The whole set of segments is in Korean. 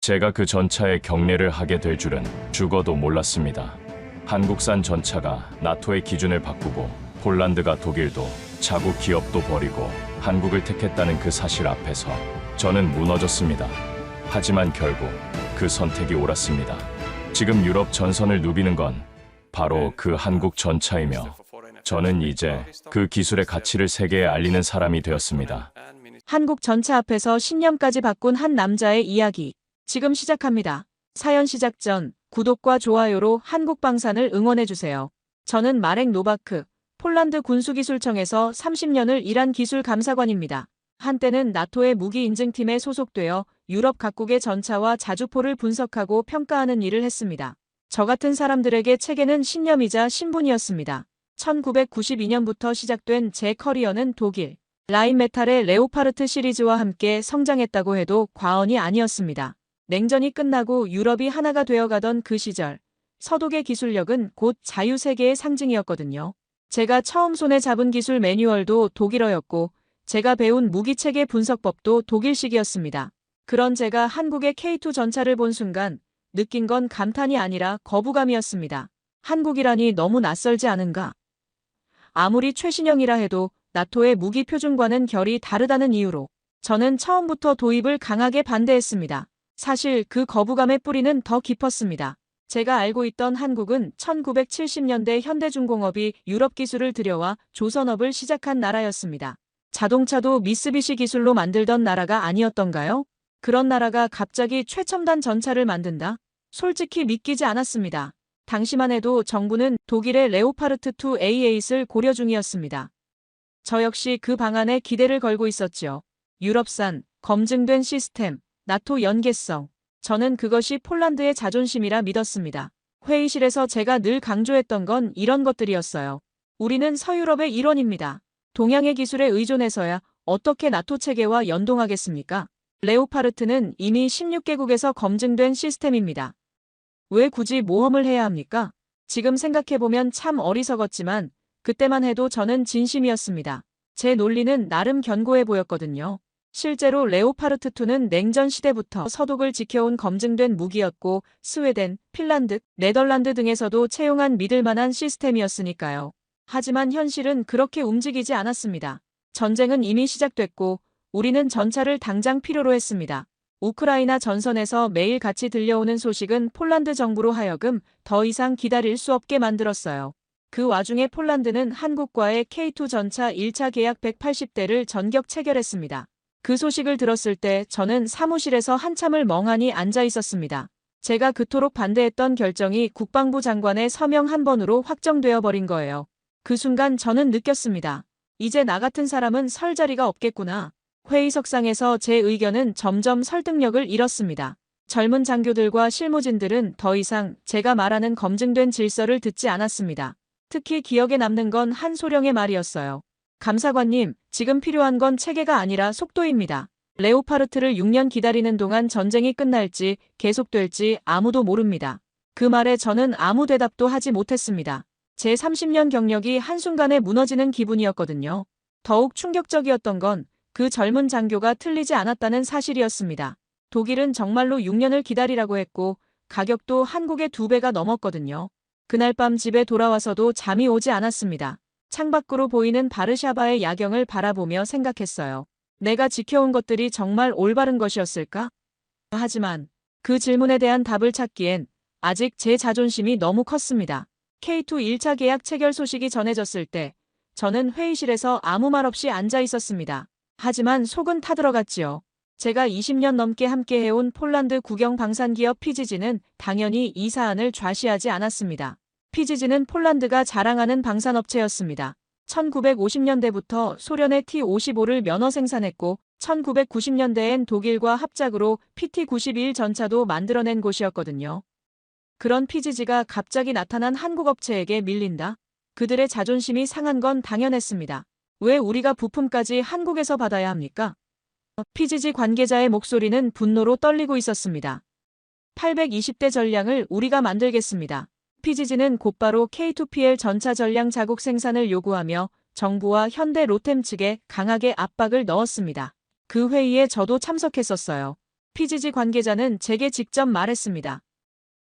제가 그 전차에 경례를 하게 될 줄은 죽어도 몰랐습니다. 한국산 전차가 나토의 기준을 바꾸고 폴란드가 독일도 자국 기업도 버리고 한국을 택했다는 그 사실 앞에서 저는 무너졌습니다. 하지만 결국 그 선택이 옳았습니다. 지금 유럽 전선을 누비는 건 바로 그 한국 전차이며 저는 이제 그 기술의 가치를 세계에 알리는 사람이 되었습니다. 한국 전차 앞에서 신념까지 바꾼 한 남자의 이야기. 지금 시작합니다. 사연 시작 전 구독과 좋아요로 한국 방산을 응원해주세요. 저는 마렉 노바크, 폴란드 군수기술청에서 30년을 일한 기술 감사관입니다. 한때는 나토의 무기 인증팀에 소속되어 유럽 각국의 전차와 자주포를 분석하고 평가하는 일을 했습니다. 저 같은 사람들에게 체계는 신념이자 신분이었습니다. 1992년부터 시작된 제 커리어는 독일 라인메탈의 레오파르트 시리즈와 함께 성장했다고 해도 과언이 아니었습니다. 냉전이 끝나고 유럽이 하나가 되어가던 그 시절, 서독의 기술력은 곧 자유세계의 상징이었거든요. 제가 처음 손에 잡은 기술 매뉴얼도 독일어였고 제가 배운 무기체계 분석법도 독일식이었습니다. 그런 제가 한국의 K2 전차를 본 순간 느낀 건 감탄이 아니라 거부감이었습니다. 한국이라니 너무 낯설지 않은가? 아무리 최신형이라 해도 나토의 무기 표준과는 결이 다르다는 이유로 저는 처음부터 도입을 강하게 반대했습니다. 사실 그 거부감의 뿌리는 더 깊었습니다. 제가 알고 있던 한국은 1970년대 현대중공업이 유럽 기술을 들여와 조선업을 시작한 나라였습니다. 자동차도 미쓰비시 기술로 만들던 나라가 아니었던가요? 그런 나라가 갑자기 최첨단 전차를 만든다? 솔직히 믿기지 않았습니다. 당시만 해도 정부는 독일의 레오파르트2 A8을 고려 중이었습니다. 저 역시 그 방안에 기대를 걸고 있었지요. 유럽산, 검증된 시스템, 나토 연계성. 저는 그것이 폴란드의 자존심이라 믿었습니다. 회의실에서 제가 늘 강조했던 건 이런 것들이었어요. 우리는 서유럽의 일원입니다. 동양의 기술에 의존해서야 어떻게 나토 체계와 연동하겠습니까? 레오파르트는 이미 16개국에서 검증된 시스템입니다. 왜 굳이 모험을 해야 합니까? 지금 생각해보면 참 어리석었지만 그때만 해도 저는 진심이었습니다. 제 논리는 나름 견고해 보였거든요. 실제로 레오파르트2는 냉전 시대부터 서독을 지켜온 검증된 무기였고 스웨덴, 핀란드, 네덜란드 등에서도 채용한 믿을만한 시스템이었으니까요. 하지만 현실은 그렇게 움직이지 않았습니다. 전쟁은 이미 시작됐고 우리는 전차를 당장 필요로 했습니다. 우크라이나 전선에서 매일 같이 들려오는 소식은 폴란드 정부로 하여금 더 이상 기다릴 수 없게 만들었어요. 그 와중에 폴란드는 한국과의 K2 전차 1차 계약 180대를 전격 체결했습니다. 그 소식을 들었을 때 저는 사무실에서 한참을 멍하니 앉아 있었습니다. 제가 그토록 반대했던 결정이 국방부 장관의 서명 한 번으로 확정되어 버린 거예요. 그 순간 저는 느꼈습니다. 이제 나 같은 사람은 설 자리가 없겠구나. 회의석상에서 제 의견은 점점 설득력을 잃었습니다. 젊은 장교들과 실무진들은 더 이상 제가 말하는 검증된 질서를 듣지 않았습니다. 특히 기억에 남는 건 한 소령의 말이었어요. 감사관님, 지금 필요한 건 체계가 아니라 속도입니다. 레오파르트를 6년 기다리는 동안 전쟁이 끝날지 계속될지 아무도 모릅니다. 그 말에 저는 아무 대답도 하지 못했습니다. 제 30년 경력이 한순간에 무너지는 기분이었거든요. 더욱 충격적이었던 건 그 젊은 장교가 틀리지 않았다는 사실이었습니다. 독일은 정말로 6년을 기다리라고 했고 가격도 한국의 2배가 넘었거든요. 그날 밤 집에 돌아와서도 잠이 오지 않았습니다. 창밖으로 보이는 바르샤바의 야경을 바라보며 생각했어요. 내가 지켜온 것들이 정말 올바른 것이었을까? 하지만 그 질문에 대한 답을 찾기엔 아직 제 자존심이 너무 컸습니다. K2 1차 계약 체결 소식이 전해졌을 때 저는 회의실에서 아무 말 없이 앉아 있었습니다. 하지만 속은 타들어갔지요. 제가 20년 넘게 함께해온 폴란드 국영 방산기업 PGG는 당연히 이 사안을 좌시하지 않았습니다. PGG는 폴란드가 자랑하는 방산업체였습니다. 1950년대부터 소련의 T-55를 면허 생산했고 1990년대엔 독일과 합작으로 PT-91 전차도 만들어낸 곳이었거든요. 그런 PGG가 갑자기 나타난 한국 업체에게 밀린다? 그들의 자존심이 상한 건 당연했습니다. 왜 우리가 부품까지 한국에서 받아야 합니까? PGG 관계자의 목소리는 분노로 떨리고 있었습니다. 820대 전량을 우리가 만들겠습니다. PGG는 곧바로 K2PL 전차 전량 자국 생산을 요구하며 정부와 현대 로템 측에 강하게 압박을 넣었습니다. 그 회의에 저도 참석했었어요. PGG 관계자는 제게 직접 말했습니다.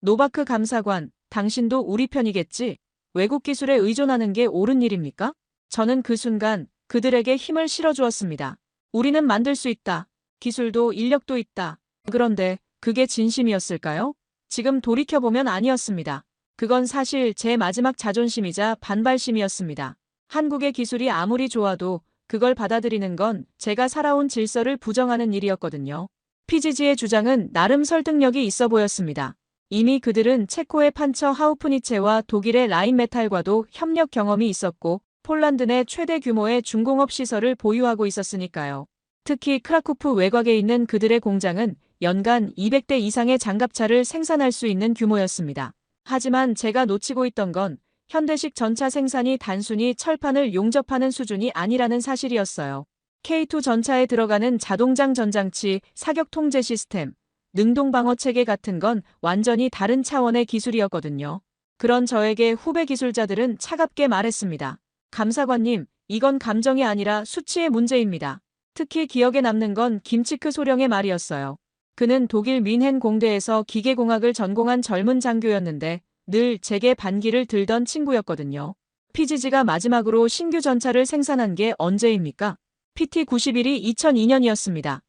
노바크 감사관, 당신도 우리 편이겠지? 외국 기술에 의존하는 게 옳은 일입니까? 저는 그 순간 그들에게 힘을 실어주었습니다. 우리는 만들 수 있다. 기술도 인력도 있다. 그런데 그게 진심이었을까요? 지금 돌이켜보면 아니었습니다. 그건 사실 제 마지막 자존심이자 반발심이었습니다. 한국의 기술이 아무리 좋아도 그걸 받아들이는 건 제가 살아온 질서를 부정하는 일이었거든요. PGG의 주장은 나름 설득력이 있어 보였습니다. 이미 그들은 체코의 판처 하우프니체와 독일의 라인메탈과도 협력 경험이 있었고 폴란드 내 최대 규모의 중공업 시설을 보유하고 있었으니까요. 특히 크라쿠프 외곽에 있는 그들의 공장은 연간 200대 이상의 장갑차를 생산할 수 있는 규모였습니다. 하지만 제가 놓치고 있던 건 현대식 전차 생산이 단순히 철판을 용접하는 수준이 아니라는 사실이었어요. K2 전차에 들어가는 자동장 전장치, 사격 통제 시스템, 능동 방어 체계 같은 건 완전히 다른 차원의 기술이었거든요. 그런 저에게 후배 기술자들은 차갑게 말했습니다. 감사관님, 이건 감정이 아니라 수치의 문제입니다. 특히 기억에 남는 건 김치크 소령의 말이었어요. 그는 독일 뮌헨 공대에서 기계공학을 전공한 젊은 장교였는데 늘 제게 반기를 들던 친구였거든요. PGG가 마지막으로 신규 전차를 생산한 게 언제입니까? PT-91이 2002년이었습니다.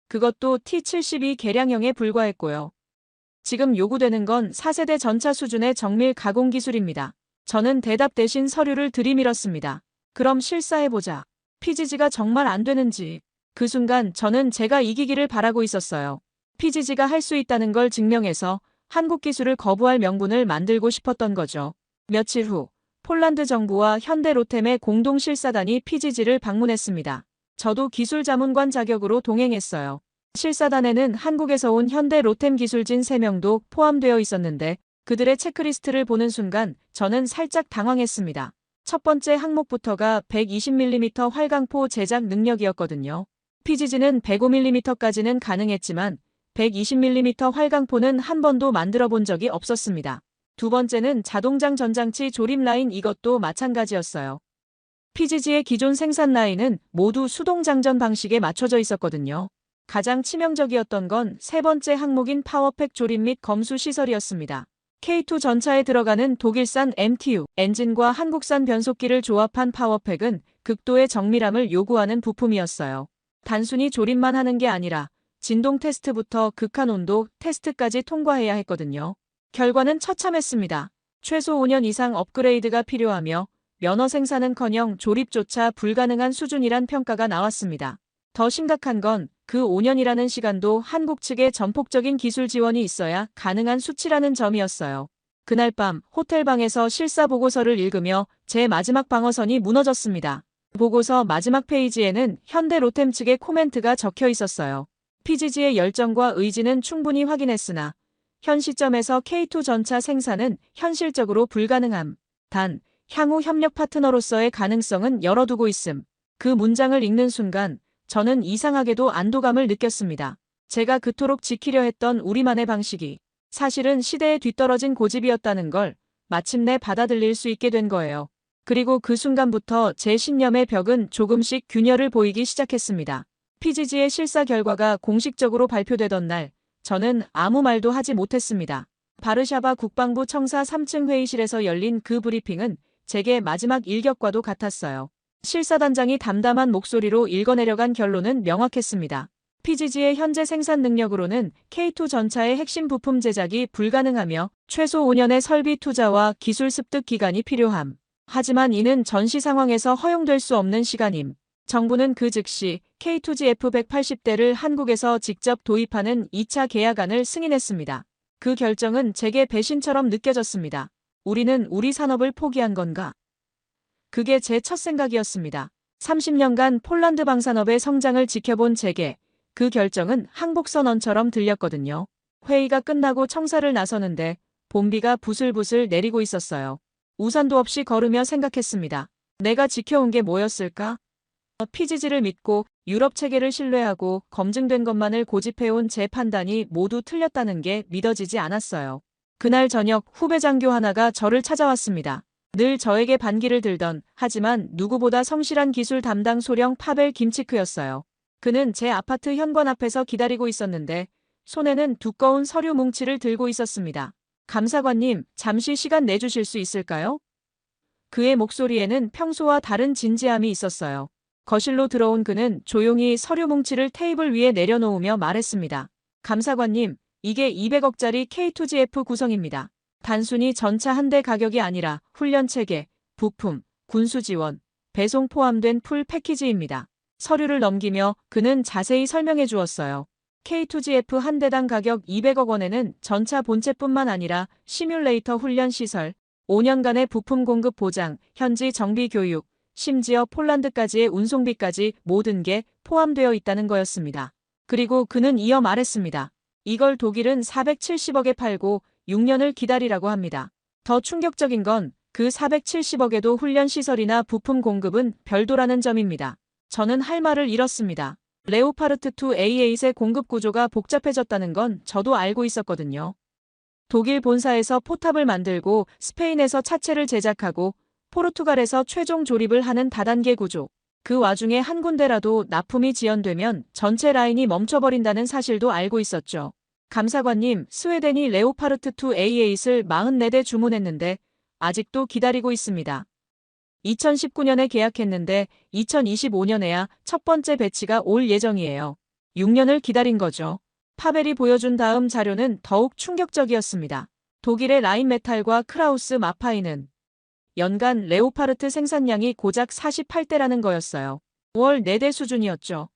그것도 T-72 개량형에 불과했고요. 지금 요구되는 건 4세대 전차 수준의 정밀 가공 기술입니다. 저는 대답 대신 서류를 들이밀었습니다. 그럼 실사해보자. PGG가 정말 안 되는지. 그 순간 저는 제가 이기기를 바라고 있었어요. PGG가 할 수 있다는 걸 증명해서 한국 기술을 거부할 명분을 만들고 싶었던 거죠. 며칠 후 폴란드 정부와 현대 로템의 공동 실사단이 PGG를 방문했습니다. 저도 기술 자문관 자격으로 동행했어요. 실사단에는 한국에서 온 현대 로템 기술진 3명도 포함되어 있었는데 그들의 체크리스트를 보는 순간 저는 살짝 당황했습니다. 첫 번째 항목부터가 120mm 활강포 제작 능력이었거든요. PGG는 105mm까지는 가능했지만 120mm 활강포는 한 번도 만들어 본 적이 없었습니다. 두 번째는 자동장 전장치 조립 라인, 이것도 마찬가지였어요. PGG의 기존 생산 라인은 모두 수동 장전 방식에 맞춰져 있었거든요. 가장 치명적이었던 건 세 번째 항목인 파워팩 조립 및 검수 시설이었습니다. K2 전차에 들어가는 독일산 MTU 엔진과 한국산 변속기를 조합한 파워팩은 극도의 정밀함을 요구하는 부품이었어요. 단순히 조립만 하는 게 아니라 진동 테스트부터 극한 온도 테스트까지 통과해야 했거든요. 결과는 처참했습니다. 최소 5년 이상 업그레이드가 필요하며 면허 생산은커녕 조립조차 불가능한 수준이란 평가가 나왔습니다. 더 심각한 건 그 5년이라는 시간도 한국 측의 전폭적인 기술 지원이 있어야 가능한 수치라는 점이었어요. 그날 밤 호텔방에서 실사 보고서를 읽으며 제 마지막 방어선이 무너졌습니다. 보고서 마지막 페이지에는 현대 로템 측의 코멘트가 적혀 있었어요. PGG의 열정과 의지는 충분히 확인했으나 현 시점에서 K2 전차 생산은 현실적으로 불가능함. 단, 향후 협력 파트너로서의 가능성은 열어두고 있음. 그 문장을 읽는 순간 저는 이상하게도 안도감을 느꼈습니다. 제가 그토록 지키려 했던 우리만의 방식이 사실은 시대에 뒤떨어진 고집이었다는 걸 마침내 받아들일 수 있게 된 거예요. 그리고 그 순간부터 제 신념의 벽은 조금씩 균열을 보이기 시작했습니다. PGG의 실사 결과가 공식적으로 발표되던 날, 저는 아무 말도 하지 못했습니다. 바르샤바 국방부 청사 3층 회의실에서 열린 그 브리핑은 제게 마지막 일격과도 같았어요. 실사단장이 담담한 목소리로 읽어내려간 결론은 명확했습니다. PGG의 현재 생산 능력으로는 K2 전차의 핵심 부품 제작이 불가능하며 최소 5년의 설비 투자와 기술 습득 기간이 필요함. 하지만 이는 전시 상황에서 허용될 수 없는 시간임. 정부는 그 즉시 K2G F180대를 한국에서 직접 도입하는 2차 계약안을 승인했습니다. 그 결정은 제게 배신처럼 느껴졌습니다. 우리는 우리 산업을 포기한 건가? 그게 제 첫 생각이었습니다. 30년간 폴란드 방산업의 성장을 지켜본 제게 그 결정은 항복선언처럼 들렸거든요. 회의가 끝나고 청사를 나서는데 봄비가 부슬부슬 내리고 있었어요. 우산도 없이 걸으며 생각했습니다. 내가 지켜온 게 뭐였을까? PGG를 믿고 유럽 체계를 신뢰하고 검증된 것만을 고집해온 제 판단이 모두 틀렸다는 게 믿어지지 않았어요. 그날 저녁 후배 장교 하나가 저를 찾아왔습니다. 늘 저에게 반기를 들던 하지만 누구보다 성실한 기술 담당 소령 파벨 김치크였어요. 그는 제 아파트 현관 앞에서 기다리고 있었는데 손에는 두꺼운 서류 뭉치를 들고 있었습니다. 감사관님, 잠시 시간 내주실 수 있을까요? 그의 목소리에는 평소와 다른 진지함이 있었어요. 거실로 들어온 그는 조용히 서류 뭉치를 테이블 위에 내려놓으며 말했습니다. 감사관님, 이게 200억짜리 K2GF 구성입니다. 단순히 전차 한 대 가격이 아니라 훈련 체계, 부품, 군수 지원, 배송 포함된 풀 패키지입니다. 서류를 넘기며 그는 자세히 설명해 주었어요. K2GF 한 대당 가격 200억 원에는 전차 본체뿐만 아니라 시뮬레이터 훈련 시설, 5년간의 부품 공급 보장, 현지 정비 교육, 심지어 폴란드까지의 운송비까지 모든 게 포함되어 있다는 거였습니다. 그리고 그는 이어 말했습니다. 이걸 독일은 470억에 팔고 6년을 기다리라고 합니다. 더 충격적인 건 그 470억에도 훈련 시설이나 부품 공급은 별도라는 점입니다. 저는 할 말을 잃었습니다. 레오파르트 2 A8의 공급 구조가 복잡해졌다는 건 저도 알고 있었거든요. 독일 본사에서 포탑을 만들고 스페인에서 차체를 제작하고 포르투갈에서 최종 조립을 하는 다단계 구조. 그 와중에 한 군데라도 납품이 지연되면 전체 라인이 멈춰버린다는 사실도 알고 있었죠. 감사관님, 스웨덴이 레오파르트 2 A8을 44대 주문했는데 아직도 기다리고 있습니다. 2019년에 계약했는데 2025년에야 첫 번째 배치가 올 예정이에요. 6년을 기다린 거죠. 파벨이 보여준 다음 자료는 더욱 충격적이었습니다. 독일의 라인메탈과 크라우스 마파이는 연간 레오파르트 생산량이 고작 48대라는 거였어요. 월 4대 수준이었죠.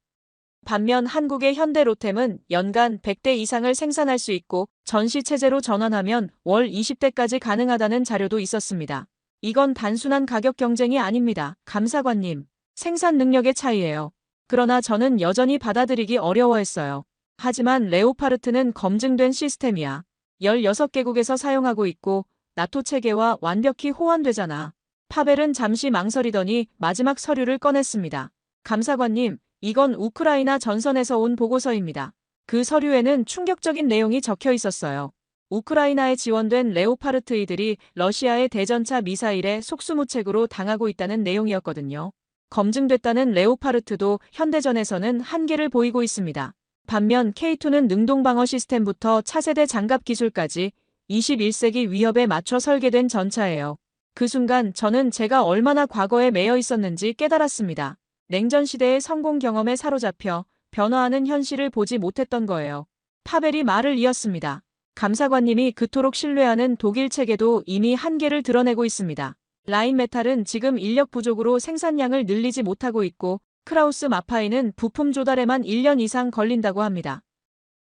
반면 한국의 현대로템은 연간 100대 이상을 생산할 수 있고 전시체제로 전환하면 월 20대까지 가능하다는 자료도 있었습니다. 이건 단순한 가격 경쟁이 아닙니다. 감사관님. 생산 능력의 차이예요. 그러나 저는 여전히 받아들이기 어려워했어요. 하지만 레오파르트는 검증된 시스템이야. 16개국에서 사용하고 있고 나토 체계와 완벽히 호환되잖아. 파벨은 잠시 망설이더니 마지막 서류를 꺼냈습니다. 감사관님, 이건 우크라이나 전선에서 온 보고서입니다. 그 서류에는 충격적인 내용이 적혀 있었어요. 우크라이나에 지원된 레오파르트이들이 러시아의 대전차 미사일에 속수무책으로 당하고 있다는 내용이었거든요. 검증됐다는 레오파르트도 현대전에서는 한계를 보이고 있습니다. 반면 K2는 능동방어 시스템부터 차세대 장갑 기술까지 21세기 위협에 맞춰 설계된 전차예요. 그 순간 저는 제가 얼마나 과거에 매여 있었는지 깨달았습니다. 냉전 시대의 성공 경험에 사로잡혀 변화하는 현실을 보지 못했던 거예요. 파벨이 말을 이었습니다. 감사관님이 그토록 신뢰하는 독일 체계도 이미 한계를 드러내고 있습니다. 라인메탈은 지금 인력 부족으로 생산량을 늘리지 못하고 있고 크라우스 마파이는 부품 조달에만 1년 이상 걸린다고 합니다.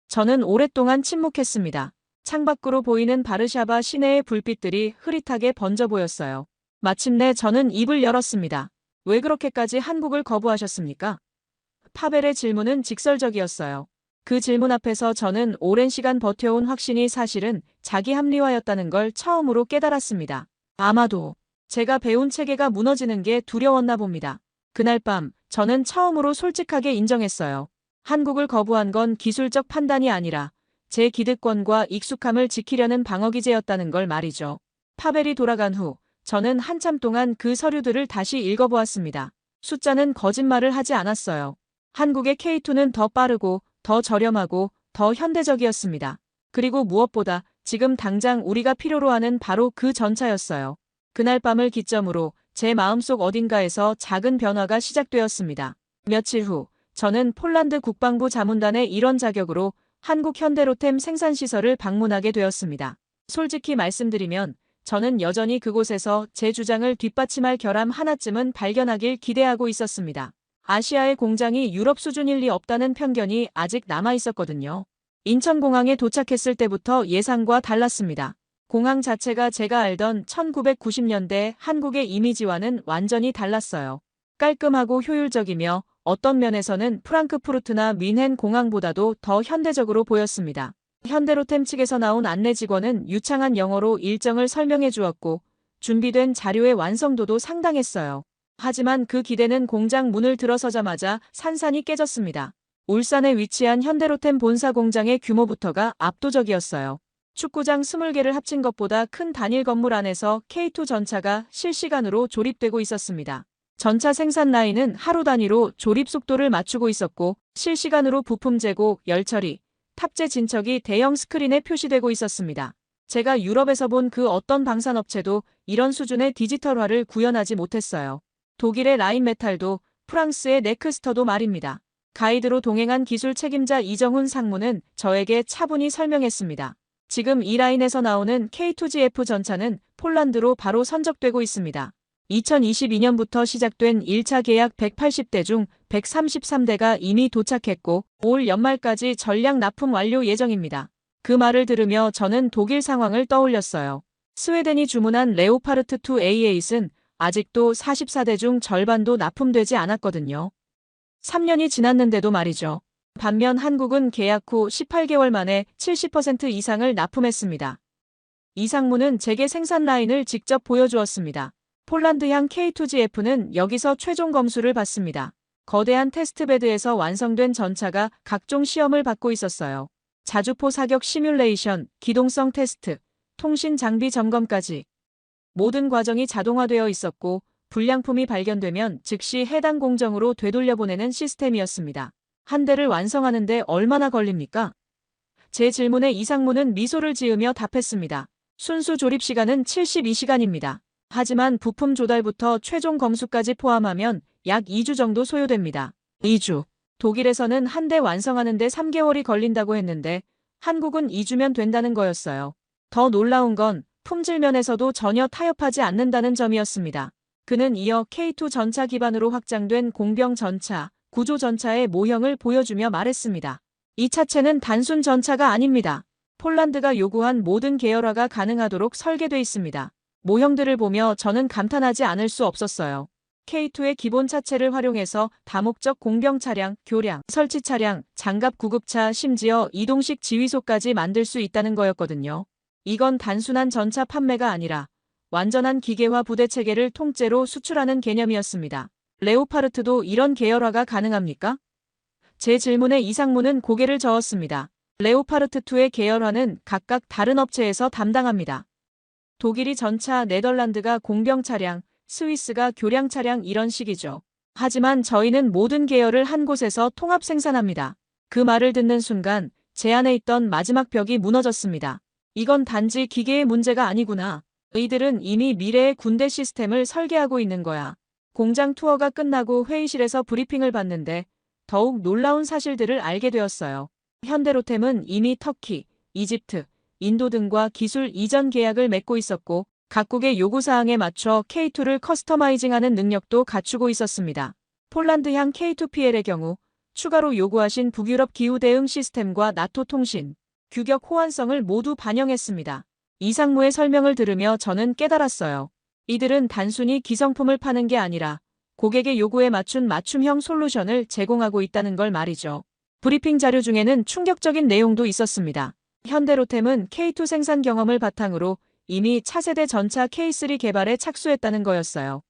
저는 오랫동안 침묵했습니다. 창밖으로 보이는 바르샤바 시내의 불빛들이 흐릿하게 번져 보였어요. 마침내 저는 입을 열었습니다. 왜 그렇게까지 한국을 거부하셨습니까? 파벨의 질문은 직설적이었어요. 그 질문 앞에서 저는 오랜 시간 버텨온 확신이 사실은 자기 합리화였다는 걸 처음으로 깨달았습니다. 아마도 제가 배운 체계가 무너지는 게 두려웠나 봅니다. 그날 밤 저는 처음으로 솔직하게 인정했어요. 한국을 거부한 건 기술적 판단이 아니라 제 기득권과 익숙함을 지키려는 방어기제였다는 걸 말이죠. 파벨이 돌아간 후 저는 한참 동안 그 서류들을 다시 읽어보았습니다. 숫자는 거짓말을 하지 않았어요. 한국의 K2는 더 빠르고 더 저렴하고 더 현대적이었습니다. 그리고 무엇보다 지금 당장 우리가 필요로 하는 바로 그 전차였어요. 그날 밤을 기점으로 제 마음속 어딘가에서 작은 변화가 시작되었습니다. 며칠 후 저는 폴란드 국방부 자문단의 일원 자격으로 한국 현대로템 생산시설을 방문하게 되었습니다. 솔직히 말씀드리면 저는 여전히 그곳에서 제 주장을 뒷받침할 결함 하나쯤은 발견하길 기대하고 있었습니다. 아시아의 공장이 유럽 수준일 리 없다는 편견이 아직 남아 있었거든요. 인천공항에 도착했을 때부터 예상과 달랐습니다. 공항 자체가 제가 알던 1990년대 한국의 이미지와는 완전히 달랐어요. 깔끔하고 효율적이며 어떤 면에서는 프랑크푸르트나 뮌헨 공항보다도 더 현대적으로 보였습니다. 현대로템 측에서 나온 안내 직원은 유창한 영어로 일정을 설명해 주었고 준비된 자료의 완성도도 상당했어요. 하지만 그 기대는 공장 문을 들어서자마자 산산이 깨졌습니다. 울산에 위치한 현대로템 본사 공장의 규모부터가 압도적이었어요. 축구장 20개를 합친 것보다 큰 단일 건물 안에서 K2 전차가 실시간으로 조립되고 있었습니다. 전차 생산 라인은 하루 단위로 조립 속도를 맞추고 있었고 실시간으로 부품 재고, 열 처리, 탑재 진척이 대형 스크린에 표시되고 있었습니다. 제가 유럽에서 본 그 어떤 방산업체도 이런 수준의 디지털화를 구현하지 못했어요. 독일의 라인메탈도 프랑스의 넥스터도 말입니다. 가이드로 동행한 기술 책임자 이정훈 상무는 저에게 차분히 설명했습니다. 지금 이 라인에서 나오는 K2GF 전차는 폴란드로 바로 선적되고 있습니다. 2022년부터 시작된 1차 계약 180대 중 133대가 이미 도착했고 올 연말까지 전량 납품 완료 예정입니다. 그 말을 들으며 저는 독일 상황을 떠올렸어요. 스웨덴이 주문한 레오파르트2 A8은 아직도 44대 중 절반도 납품되지 않았거든요. 3년이 지났는데도 말이죠. 반면 한국은 계약 후 18개월 만에 70% 이상을 납품했습니다. 이 상무는 제게 생산 라인을 직접 보여주었습니다. 폴란드향 K2GF는 여기서 최종 검수를 받습니다. 거대한 테스트베드에서 완성된 전차가 각종 시험을 받고 있었어요. 자주포 사격 시뮬레이션, 기동성 테스트, 통신 장비 점검까지. 모든 과정이 자동화되어 있었고 불량품이 발견되면 즉시 해당 공정으로 되돌려보내는 시스템이었습니다. 한 대를 완성하는데 얼마나 걸립니까? 제 질문에 이 상무는 미소를 지으며 답했습니다. 순수 조립 시간은 72시간입니다. 하지만 부품 조달부터 최종 검수까지 포함하면 약 2주 정도 소요됩니다. 2주. 독일에서는 한 대 완성하는데 3개월이 걸린다고 했는데 한국은 2주면 된다는 거였어요. 더 놀라운 건 품질 면에서도 전혀 타협하지 않는다는 점이었습니다. 그는 이어 K2 전차 기반으로 확장된 공병 전차, 구조 전차의 모형을 보여주며 말했습니다. 이 차체는 단순 전차가 아닙니다. 폴란드가 요구한 모든 계열화가 가능하도록 설계돼 있습니다. 모형들을 보며 저는 감탄하지 않을 수 없었어요. K2의 기본 차체를 활용해서 다목적 공병 차량, 교량, 설치 차량, 장갑 구급차, 심지어 이동식 지휘소까지 만들 수 있다는 거였거든요. 이건 단순한 전차 판매가 아니라 완전한 기계화 부대 체계를 통째로 수출하는 개념이었습니다. 레오파르트도 이런 계열화가 가능합니까? 제 질문에 이 상무는 고개를 저었습니다. 레오파르트2의 계열화는 각각 다른 업체에서 담당합니다. 독일이 전차, 네덜란드가 공병 차량, 스위스가 교량 차량 이런 식이죠. 하지만 저희는 모든 계열을 한 곳에서 통합 생산합니다. 그 말을 듣는 순간 제 안에 있던 마지막 벽이 무너졌습니다. 이건 단지 기계의 문제가 아니구나. 이들은 이미 미래의 군대 시스템을 설계하고 있는 거야. 공장 투어가 끝나고 회의실에서 브리핑을 받는데 더욱 놀라운 사실들을 알게 되었어요. 현대로템은 이미 터키, 이집트, 인도 등과 기술 이전 계약을 맺고 있었고 각국의 요구사항에 맞춰 K2를 커스터마이징하는 능력도 갖추고 있었습니다. 폴란드향 K2PL의 경우 추가로 요구하신 북유럽 기후 대응 시스템과 나토 통신, 규격 호환성을 모두 반영했습니다. 이 상무의 설명을 들으며 저는 깨달았어요. 이들은 단순히 기성품을 파는 게 아니라 고객의 요구에 맞춘 맞춤형 솔루션을 제공하고 있다는 걸 말이죠. 브리핑 자료 중에는 충격적인 내용도 있었습니다. 현대로템은 K2 생산 경험을 바탕으로 이미 차세대 전차 K3 개발에 착수했다는 거였어요.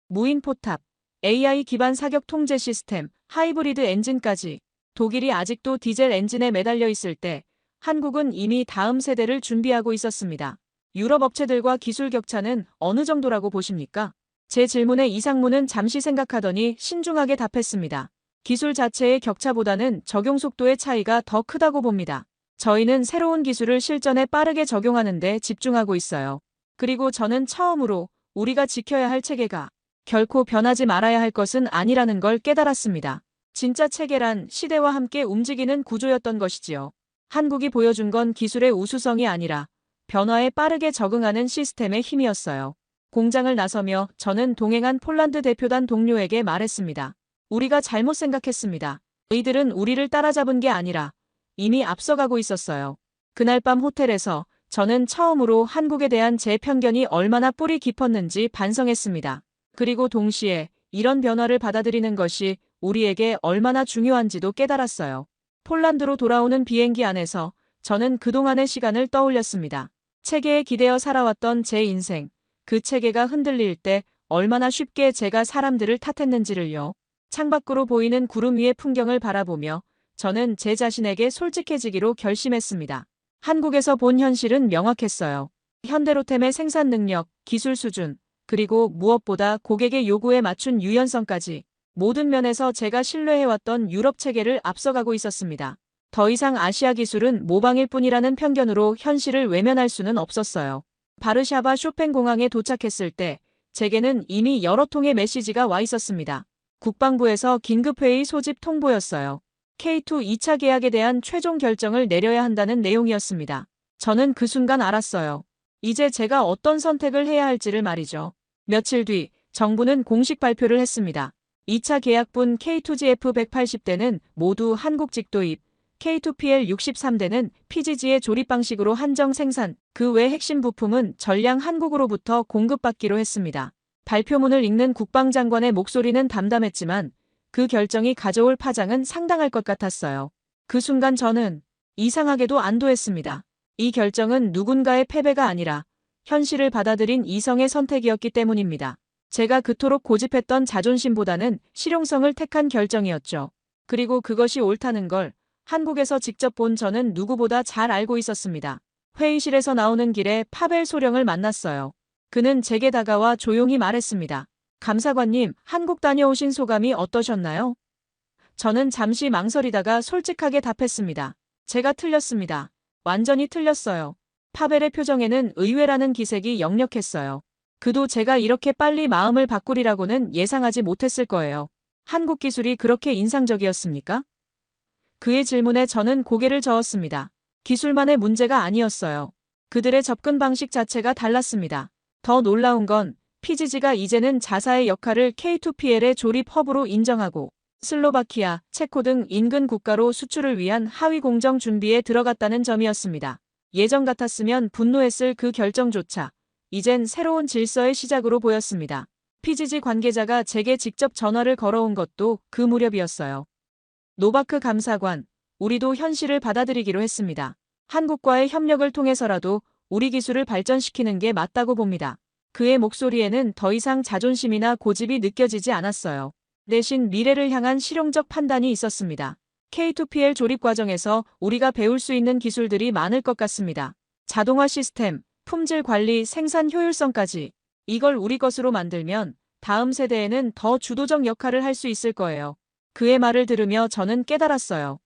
무인 포탑, AI 기반 사격 통제 시스템, 하이브리드 엔진까지. 독일이 아직도 디젤 엔진에 매달려 있을 때 한국은 이미 다음 세대를 준비하고 있었습니다. 유럽 업체들과 기술 격차는 어느 정도라고 보십니까? 제 질문에 이 상무는 잠시 생각하더니 신중하게 답했습니다. 기술 자체의 격차보다는 적용 속도의 차이가 더 크다고 봅니다. 저희는 새로운 기술을 실전에 빠르게 적용하는 데 집중하고 있어요. 그리고 저는 처음으로 우리가 지켜야 할 체계가 결코 변하지 말아야 할 것은 아니라는 걸 깨달았습니다. 진짜 체계란 시대와 함께 움직이는 구조였던 것이지요. 한국이 보여준 건 기술의 우수성이 아니라 변화에 빠르게 적응하는 시스템의 힘이었어요. 공장을 나서며 저는 동행한 폴란드 대표단 동료에게 말했습니다. 우리가 잘못 생각했습니다. 이들은 우리를 따라잡은 게 아니라 이미 앞서가고 있었어요. 그날 밤 호텔에서 저는 처음으로 한국에 대한 제 편견이 얼마나 뿌리 깊었는지 반성했습니다. 그리고 동시에 이런 변화를 받아들이는 것이 우리에게 얼마나 중요한지도 깨달았어요. 폴란드로 돌아오는 비행기 안에서 저는 그동안의 시간을 떠올렸습니다. 체계에 기대어 살아왔던 제 인생, 그 체계가 흔들릴 때 얼마나 쉽게 제가 사람들을 탓했는지를요. 창밖으로 보이는 구름 위의 풍경을 바라보며 저는 제 자신에게 솔직해지기로 결심했습니다. 한국에서 본 현실은 명확했어요. 현대로템의 생산 능력, 기술 수준, 그리고 무엇보다 고객의 요구에 맞춘 유연성까지 모든 면에서 제가 신뢰해왔던 유럽 체계를 앞서가고 있었습니다. 더 이상 아시아 기술은 모방일 뿐이라는 편견으로 현실을 외면할 수는 없었어요. 바르샤바 쇼팽 공항에 도착했을 때 제게는 이미 여러 통의 메시지가 와 있었습니다. 국방부에서 긴급회의 소집 통보였어요. K2 2차 계약에 대한 최종 결정을 내려야 한다는 내용이었습니다. 저는 그 순간 알았어요. 이제 제가 어떤 선택을 해야 할지를 말이죠. 며칠 뒤 정부는 공식 발표를 했습니다. 2차 계약분 K2GF 180대는 모두 한국 직도입, K2PL 63대는 PGG의 조립 방식으로 한정 생산, 그 외 핵심 부품은 전량 한국으로부터 공급받기로 했습니다. 발표문을 읽는 국방장관의 목소리는 담담했지만 그 결정이 가져올 파장은 상당할 것 같았어요. 그 순간 저는 이상하게도 안도했습니다. 이 결정은 누군가의 패배가 아니라 현실을 받아들인 이성의 선택이었기 때문입니다. 제가 그토록 고집했던 자존심보다는 실용성을 택한 결정이었죠. 그리고 그것이 옳다는 걸 한국에서 직접 본 저는 누구보다 잘 알고 있었습니다. 회의실에서 나오는 길에 파벨 소령을 만났어요. 그는 제게 다가와 조용히 말했습니다. 감사관님, 한국 다녀오신 소감이 어떠셨나요? 저는 잠시 망설이다가 솔직하게 답했습니다. 제가 틀렸습니다. 완전히 틀렸어요. 파벨의 표정에는 의외라는 기색이 역력했어요. 그도 제가 이렇게 빨리 마음을 바꾸리라고는 예상하지 못했을 거예요. 한국 기술이 그렇게 인상적이었습니까? 그의 질문에 저는 고개를 저었습니다. 기술만의 문제가 아니었어요. 그들의 접근 방식 자체가 달랐습니다. 더 놀라운 건 PGG가 이제는 자사의 역할을 K2PL의 조립 허브로 인정하고 슬로바키아, 체코 등 인근 국가로 수출을 위한 하위 공정 준비에 들어갔다는 점이었습니다. 예전 같았으면 분노했을 그 결정조차 이젠 새로운 질서의 시작으로 보였습니다. PGG 관계자가 제게 직접 전화를 걸어온 것도 그 무렵이었어요. 노바크 감사관, 우리도 현실을 받아들이기로 했습니다. 한국과의 협력을 통해서라도 우리 기술을 발전시키는 게 맞다고 봅니다. 그의 목소리에는 더 이상 자존심이나 고집이 느껴지지 않았어요. 대신 미래를 향한 실용적 판단이 있었습니다. K2PL 조립 과정에서 우리가 배울 수 있는 기술들이 많을 것 같습니다. 자동화 시스템, 품질 관리, 생산 효율성까지. 이걸 우리 것으로 만들면 다음 세대에는 더 주도적 역할을 할 수 있을 거예요. 그의 말을 들으며 저는 깨달았어요.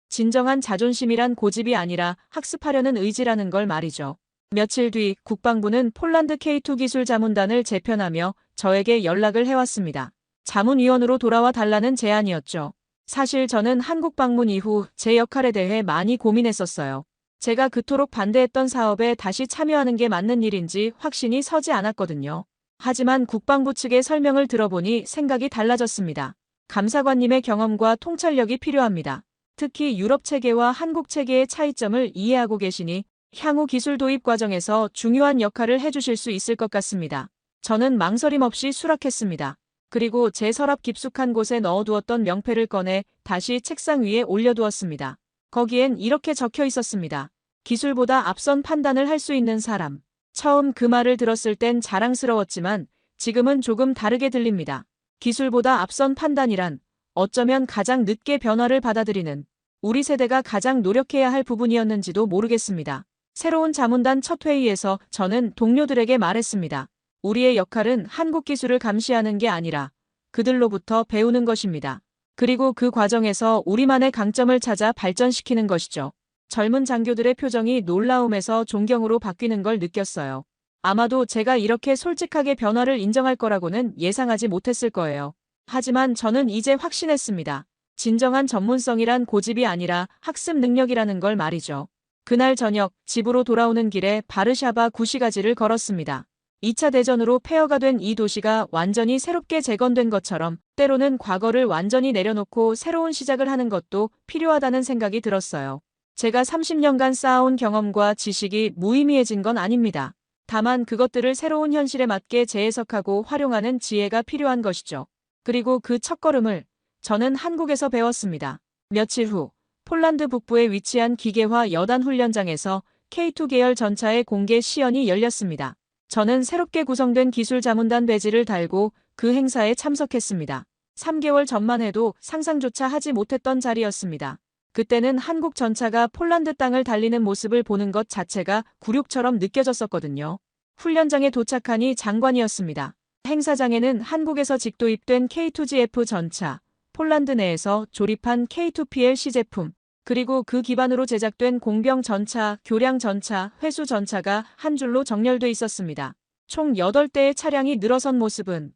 진정한 자존심이란 고집이 아니라 학습하려는 의지라는 걸 말이죠. 며칠 뒤 국방부는 폴란드 K2 기술 자문단을 재편하며 저에게 연락을 해왔습니다. 자문위원으로 돌아와 달라는 제안이었죠. 사실 저는 한국 방문 이후 제 역할에 대해 많이 고민했었어요. 제가 그토록 반대했던 사업에 다시 참여하는 게 맞는 일인지 확신이 서지 않았거든요. 하지만 국방부 측의 설명을 들어보니 생각이 달라졌습니다. 감사관님의 경험과 통찰력이 필요합니다. 특히 유럽 체계와 한국 체계의 차이점을 이해하고 계시니 향후 기술 도입 과정에서 중요한 역할을 해주실 수 있을 것 같습니다. 저는 망설임 없이 수락했습니다. 그리고 제 서랍 깊숙한 곳에 넣어두었던 명패를 꺼내 다시 책상 위에 올려두었습니다. 거기엔 이렇게 적혀 있었습니다. 기술보다 앞선 판단을 할 수 있는 사람. 처음 그 말을 들었을 땐 자랑스러웠지만 지금은 조금 다르게 들립니다. 기술보다 앞선 판단이란 어쩌면 가장 늦게 변화를 받아들이는 우리 세대가 가장 노력해야 할 부분이었는지도 모르겠습니다. 새로운 자문단 첫 회의에서 저는 동료들에게 말했습니다. 우리의 역할은 한국 기술을 감시하는 게 아니라 그들로부터 배우는 것입니다. 그리고 그 과정에서 우리만의 강점을 찾아 발전시키는 것이죠. 젊은 장교들의 표정이 놀라움에서 존경으로 바뀌는 걸 느꼈어요. 아마도 제가 이렇게 솔직하게 변화를 인정할 거라고는 예상하지 못했을 거예요. 하지만 저는 이제 확신했습니다. 진정한 전문성이란 고집이 아니라 학습 능력이라는 걸 말이죠. 그날 저녁 집으로 돌아오는 길에 바르샤바 구시가지를 걸었습니다. 2차 대전으로 폐허가 된 이 도시가 완전히 새롭게 재건된 것처럼 때로는 과거를 완전히 내려놓고 새로운 시작을 하는 것도 필요하다는 생각이 들었어요. 제가 30년간 쌓아온 경험과 지식이 무의미해진 건 아닙니다. 다만 그것들을 새로운 현실에 맞게 재해석하고 활용하는 지혜가 필요한 것이죠. 그리고 그 첫걸음을 저는 한국에서 배웠습니다. 며칠 후 폴란드 북부에 위치한 기계화 여단 훈련장에서 K2 계열 전차의 공개 시연이 열렸습니다. 저는 새롭게 구성된 기술 자문단 배지를 달고 그 행사에 참석했습니다. 3개월 전만 해도 상상조차 하지 못했던 자리였습니다. 그때는 한국 전차가 폴란드 땅을 달리는 모습을 보는 것 자체가 굴욕처럼 느껴졌었거든요. 훈련장에 도착하니 장관이었습니다. 행사장에는 한국에서 직도입된 K2GF 전차, 폴란드 내에서 조립한 K2PL 시제품, 그리고 그 기반으로 제작된 공병 전차, 교량 전차, 회수 전차가 한 줄로 정렬돼 있었습니다. 총 8대의 차량이 늘어선 모습은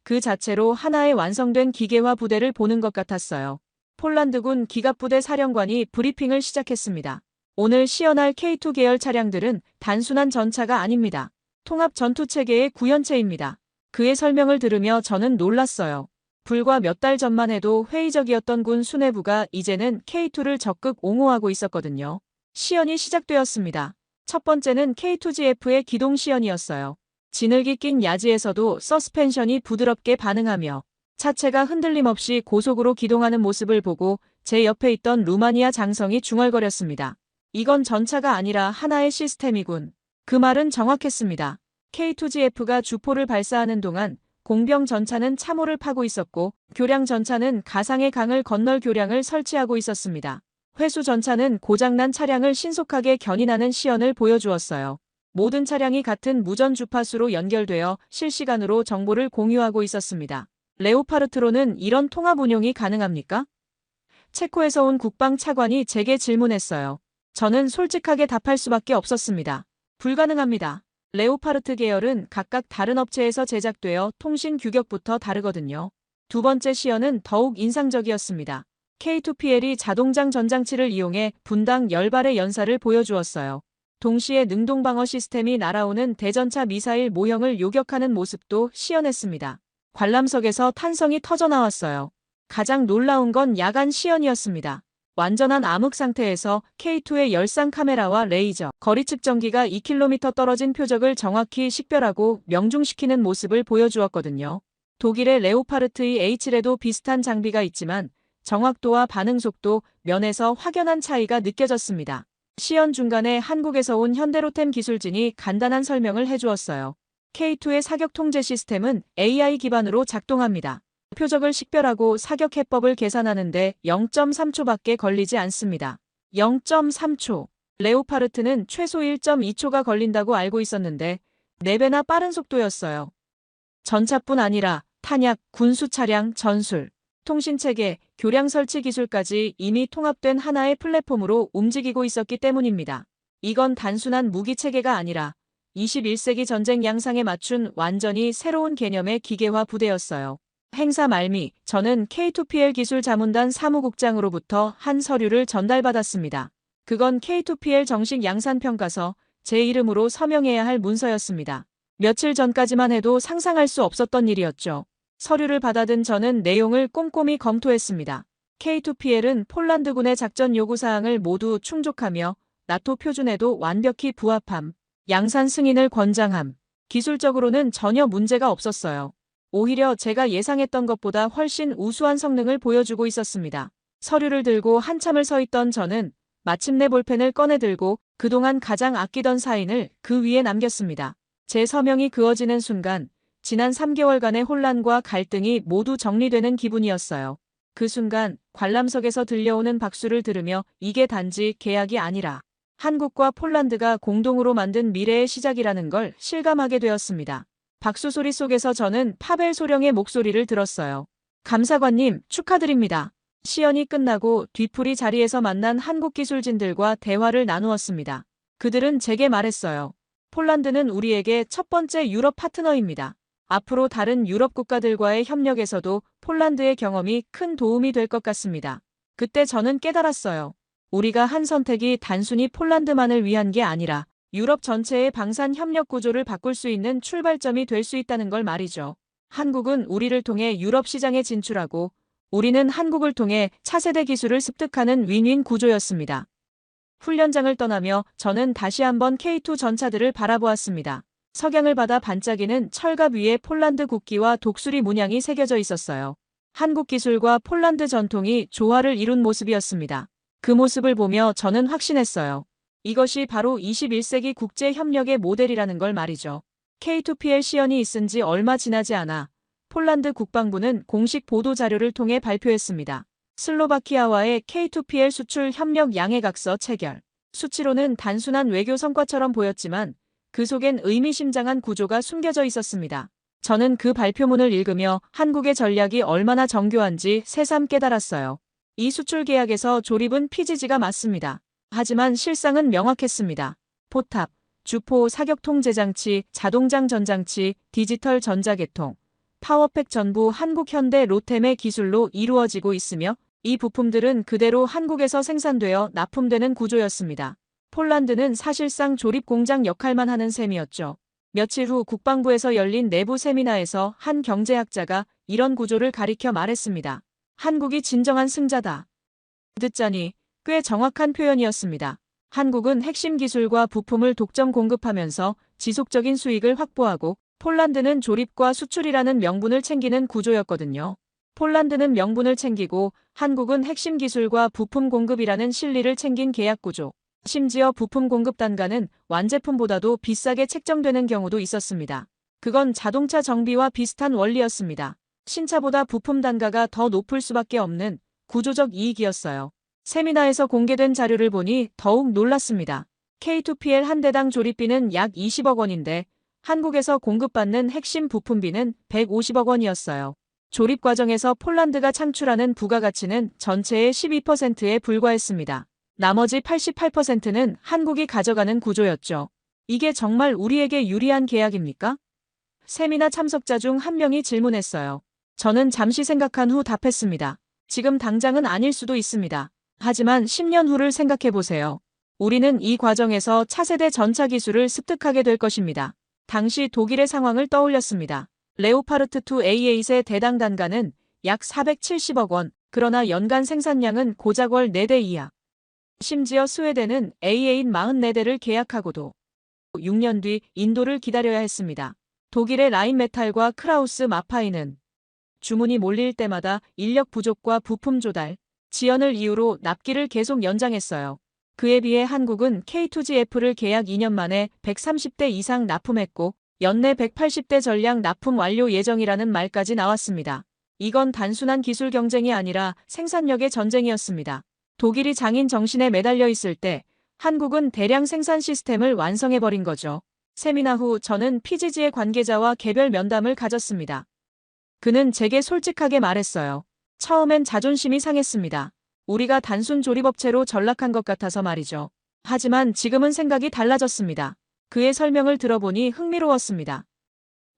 그 자체로 하나의 완성된 기계화 부대를 보는 것 같았어요. 폴란드군 기갑부대 사령관이 브리핑을 시작했습니다. 오늘 시연할 K2 계열 차량들은 단순한 전차가 아닙니다. 통합 전투체계의 구현체입니다. 그의 설명을 들으며 저는 놀랐어요. 불과 몇 달 전만 해도 회의적이었던 군 수뇌부가 이제는 K2를 적극 옹호하고 있었거든요. 시연이 시작되었습니다. 첫 번째는 K2GF의 기동 시연이었어요. 지늘기 낀 야지에서도 서스펜션이 부드럽게 반응하며 차체가 흔들림 없이 고속으로 기동하는 모습을 보고 제 옆에 있던 루마니아 장성이 중얼거렸습니다. 이건 전차가 아니라 하나의 시스템이군. 그 말은 정확했습니다. K2GF가 주포를 발사하는 동안 공병 전차는 참호를 파고 있었고 교량 전차는 가상의 강을 건널 교량을 설치하고 있었습니다. 회수 전차는 고장난 차량을 신속하게 견인하는 시연을 보여주었어요. 모든 차량이 같은 무전 주파수로 연결되어 실시간으로 정보를 공유하고 있었습니다. 레오파르트로는 이런 통합 운용이 가능합니까? 체코에서 온 국방 차관이 제게 질문했어요. 저는 솔직하게 답할 수밖에 없었습니다. 불가능합니다. 레오파르트 계열은 각각 다른 업체에서 제작되어 통신 규격부터 다르거든요. 두 번째 시연은 더욱 인상적이었습니다. K2PL이 자동장 전장치를 이용해 분당 10발의 연사를 보여주었어요. 동시에 능동방어 시스템이 날아오는 대전차 미사일 모형을 요격하는 모습도 시연했습니다. 관람석에서 탄성이 터져나왔어요. 가장 놀라운 건 야간 시연이었습니다. 완전한 암흑 상태에서 K2의 열상 카메라와 레이저, 거리 측정기가 2km 떨어진 표적을 정확히 식별하고 명중시키는 모습을 보여주었거든요. 독일의 레오파르트 H에도 비슷한 장비가 있지만 정확도와 반응 속도, 면에서 확연한 차이가 느껴졌습니다. 시연 중간에 한국에서 온 현대로템 기술진이 간단한 설명을 해주었어요. K2의 사격 통제 시스템은 AI 기반으로 작동합니다. 표적을 식별하고 사격 해법을 계산하는데 0.3초밖에 걸리지 않습니다. 0.3초. 레오파르트는 최소 1.2초가 걸린다고 알고 있었는데 4배나 빠른 속도였어요. 전차뿐 아니라 탄약, 군수 차량, 전술, 통신체계, 교량 설치 기술까지 이미 통합된 하나의 플랫폼으로 움직이고 있었기 때문입니다. 이건 단순한 무기체계가 아니라 21세기 전쟁 양상에 맞춘 완전히 새로운 개념의 기계화 부대였어요. 행사 말미, 저는 K2PL 기술 자문단 사무국장으로부터 한 서류를 전달받았습니다. 그건 K2PL 정식 양산평가서, 제 이름으로 서명해야 할 문서였습니다. 며칠 전까지만 해도 상상할 수 없었던 일이었죠. 서류를 받아든 저는 내용을 꼼꼼히 검토했습니다. K2PL은 폴란드군의 작전 요구사항을 모두 충족하며 나토 표준에도 완벽히 부합함, 양산 승인을 권장함, 기술적으로는 전혀 문제가 없었어요. 오히려 제가 예상했던 것보다 훨씬 우수한 성능을 보여주고 있었습니다. 서류를 들고 한참을 서 있던 저는 마침내 볼펜을 꺼내 들고 그동안 가장 아끼던 사인을 그 위에 남겼습니다. 제 서명이 그어지는 순간 지난 3개월간의 혼란과 갈등이 모두 정리되는 기분이었어요. 그 순간 관람석에서 들려오는 박수를 들으며 이게 단지 계약이 아니라 한국과 폴란드가 공동으로 만든 미래의 시작이라는 걸 실감하게 되었습니다. 박수 소리 속에서 저는 파벨 소령의 목소리를 들었어요. 감사관님, 축하드립니다. 시연이 끝나고 뒤풀이 자리에서 만난 한국 기술진들과 대화를 나누었습니다. 그들은 제게 말했어요. 폴란드는 우리에게 첫 번째 유럽 파트너입니다. 앞으로 다른 유럽 국가들과의 협력에서도 폴란드의 경험이 큰 도움이 될 것 같습니다. 그때 저는 깨달았어요. 우리가 한 선택이 단순히 폴란드만을 위한 게 아니라 유럽 전체의 방산 협력 구조를 바꿀 수 있는 출발점이 될 수 있다는 걸 말이죠. 한국은 우리를 통해 유럽 시장에 진출하고 우리는 한국을 통해 차세대 기술을 습득하는 윈윈 구조였습니다. 훈련장을 떠나며 저는 다시 한번 K2 전차들을 바라보았습니다. 석양을 받아 반짝이는 철갑 위에 폴란드 국기와 독수리 문양이 새겨져 있었어요. 한국 기술과 폴란드 전통이 조화를 이룬 모습이었습니다. 그 모습을 보며 저는 확신했어요. 이것이 바로 21세기 국제협력의 모델이라는 걸 말이죠. K2PL 시연이 있은 지 얼마 지나지 않아 폴란드 국방부는 공식 보도자료를 통해 발표했습니다. 슬로바키아와의 K2PL 수출 협력 양해각서 체결. 수치로는 단순한 외교 성과처럼 보였지만 그 속엔 의미심장한 구조가 숨겨져 있었습니다. 저는 그 발표문을 읽으며 한국의 전략이 얼마나 정교한지 새삼 깨달았어요. 이 수출 계약에서 조립은 PGG가 맞습니다. 하지만 실상은 명확했습니다. 포탑, 주포 사격 통제 장치, 자동장 전장치, 디지털 전자계통, 파워팩 전부 한국 현대 로템의 기술로 이루어지고 있으며 이 부품들은 그대로 한국에서 생산되어 납품되는 구조였습니다. 폴란드는 사실상 조립 공장 역할만 하는 셈이었죠. 며칠 후 국방부에서 열린 내부 세미나에서 한 경제학자가 이런 구조를 가리켜 말했습니다. 한국이 진정한 승자다. 듣자니 꽤 정확한 표현이었습니다. 한국은 핵심 기술과 부품을 독점 공급하면서 지속적인 수익을 확보하고 폴란드는 조립과 수출이라는 명분을 챙기는 구조였거든요. 폴란드는 명분을 챙기고 한국은 핵심 기술과 부품 공급이라는 실리를 챙긴 계약 구조. 심지어 부품 공급 단가는 완제품보다도 비싸게 책정되는 경우도 있었습니다. 그건 자동차 정비와 비슷한 원리였습니다. 신차보다 부품 단가가 더 높을 수밖에 없는 구조적 이익이었어요. 세미나에서 공개된 자료를 보니 더욱 놀랐습니다. K2PL 한 대당 조립비는 약 20억 원인데 한국에서 공급받는 핵심 부품비는 150억 원이었어요. 조립 과정에서 폴란드가 창출하는 부가가치는 전체의 12%에 불과했습니다. 나머지 88%는 한국이 가져가는 구조였죠. 이게 정말 우리에게 유리한 계약입니까? 세미나 참석자 중 한 명이 질문했어요. 저는 잠시 생각한 후 답했습니다. 지금 당장은 아닐 수도 있습니다. 하지만 10년 후를 생각해 보세요. 우리는 이 과정에서 차세대 전차 기술을 습득하게 될 것입니다. 당시 독일의 상황을 떠올렸습니다. 레오파르트 2 A8의 대당 단가는 약 470억 원, 그러나 연간 생산량은 고작 월 4대 이하. 심지어 스웨덴은 A8 44대를 계약하고도 6년 뒤 인도를 기다려야 했습니다. 독일의 라인메탈과 크라우스 마파이는 주문이 몰릴 때마다 인력 부족과 부품 조달, 지연을 이유로 납기를 계속 연장했어요. 그에 비해 한국은 K2GF를 계약 2년 만에 130대 이상 납품했고 연내 180대 전량 납품 완료 예정이라는 말까지 나왔습니다. 이건 단순한 기술 경쟁이 아니라 생산력의 전쟁이었습니다. 독일이 장인 정신에 매달려 있을 때 한국은 대량 생산 시스템을 완성해버린 거죠. 세미나 후 저는 PGG의 관계자와 개별 면담을 가졌습니다. 그는 제게 솔직하게 말했어요. 처음엔 자존심이 상했습니다. 우리가 단순 조립업체로 전락한 것 같아서 말이죠. 하지만 지금은 생각이 달라졌습니다. 그의 설명을 들어보니 흥미로웠습니다.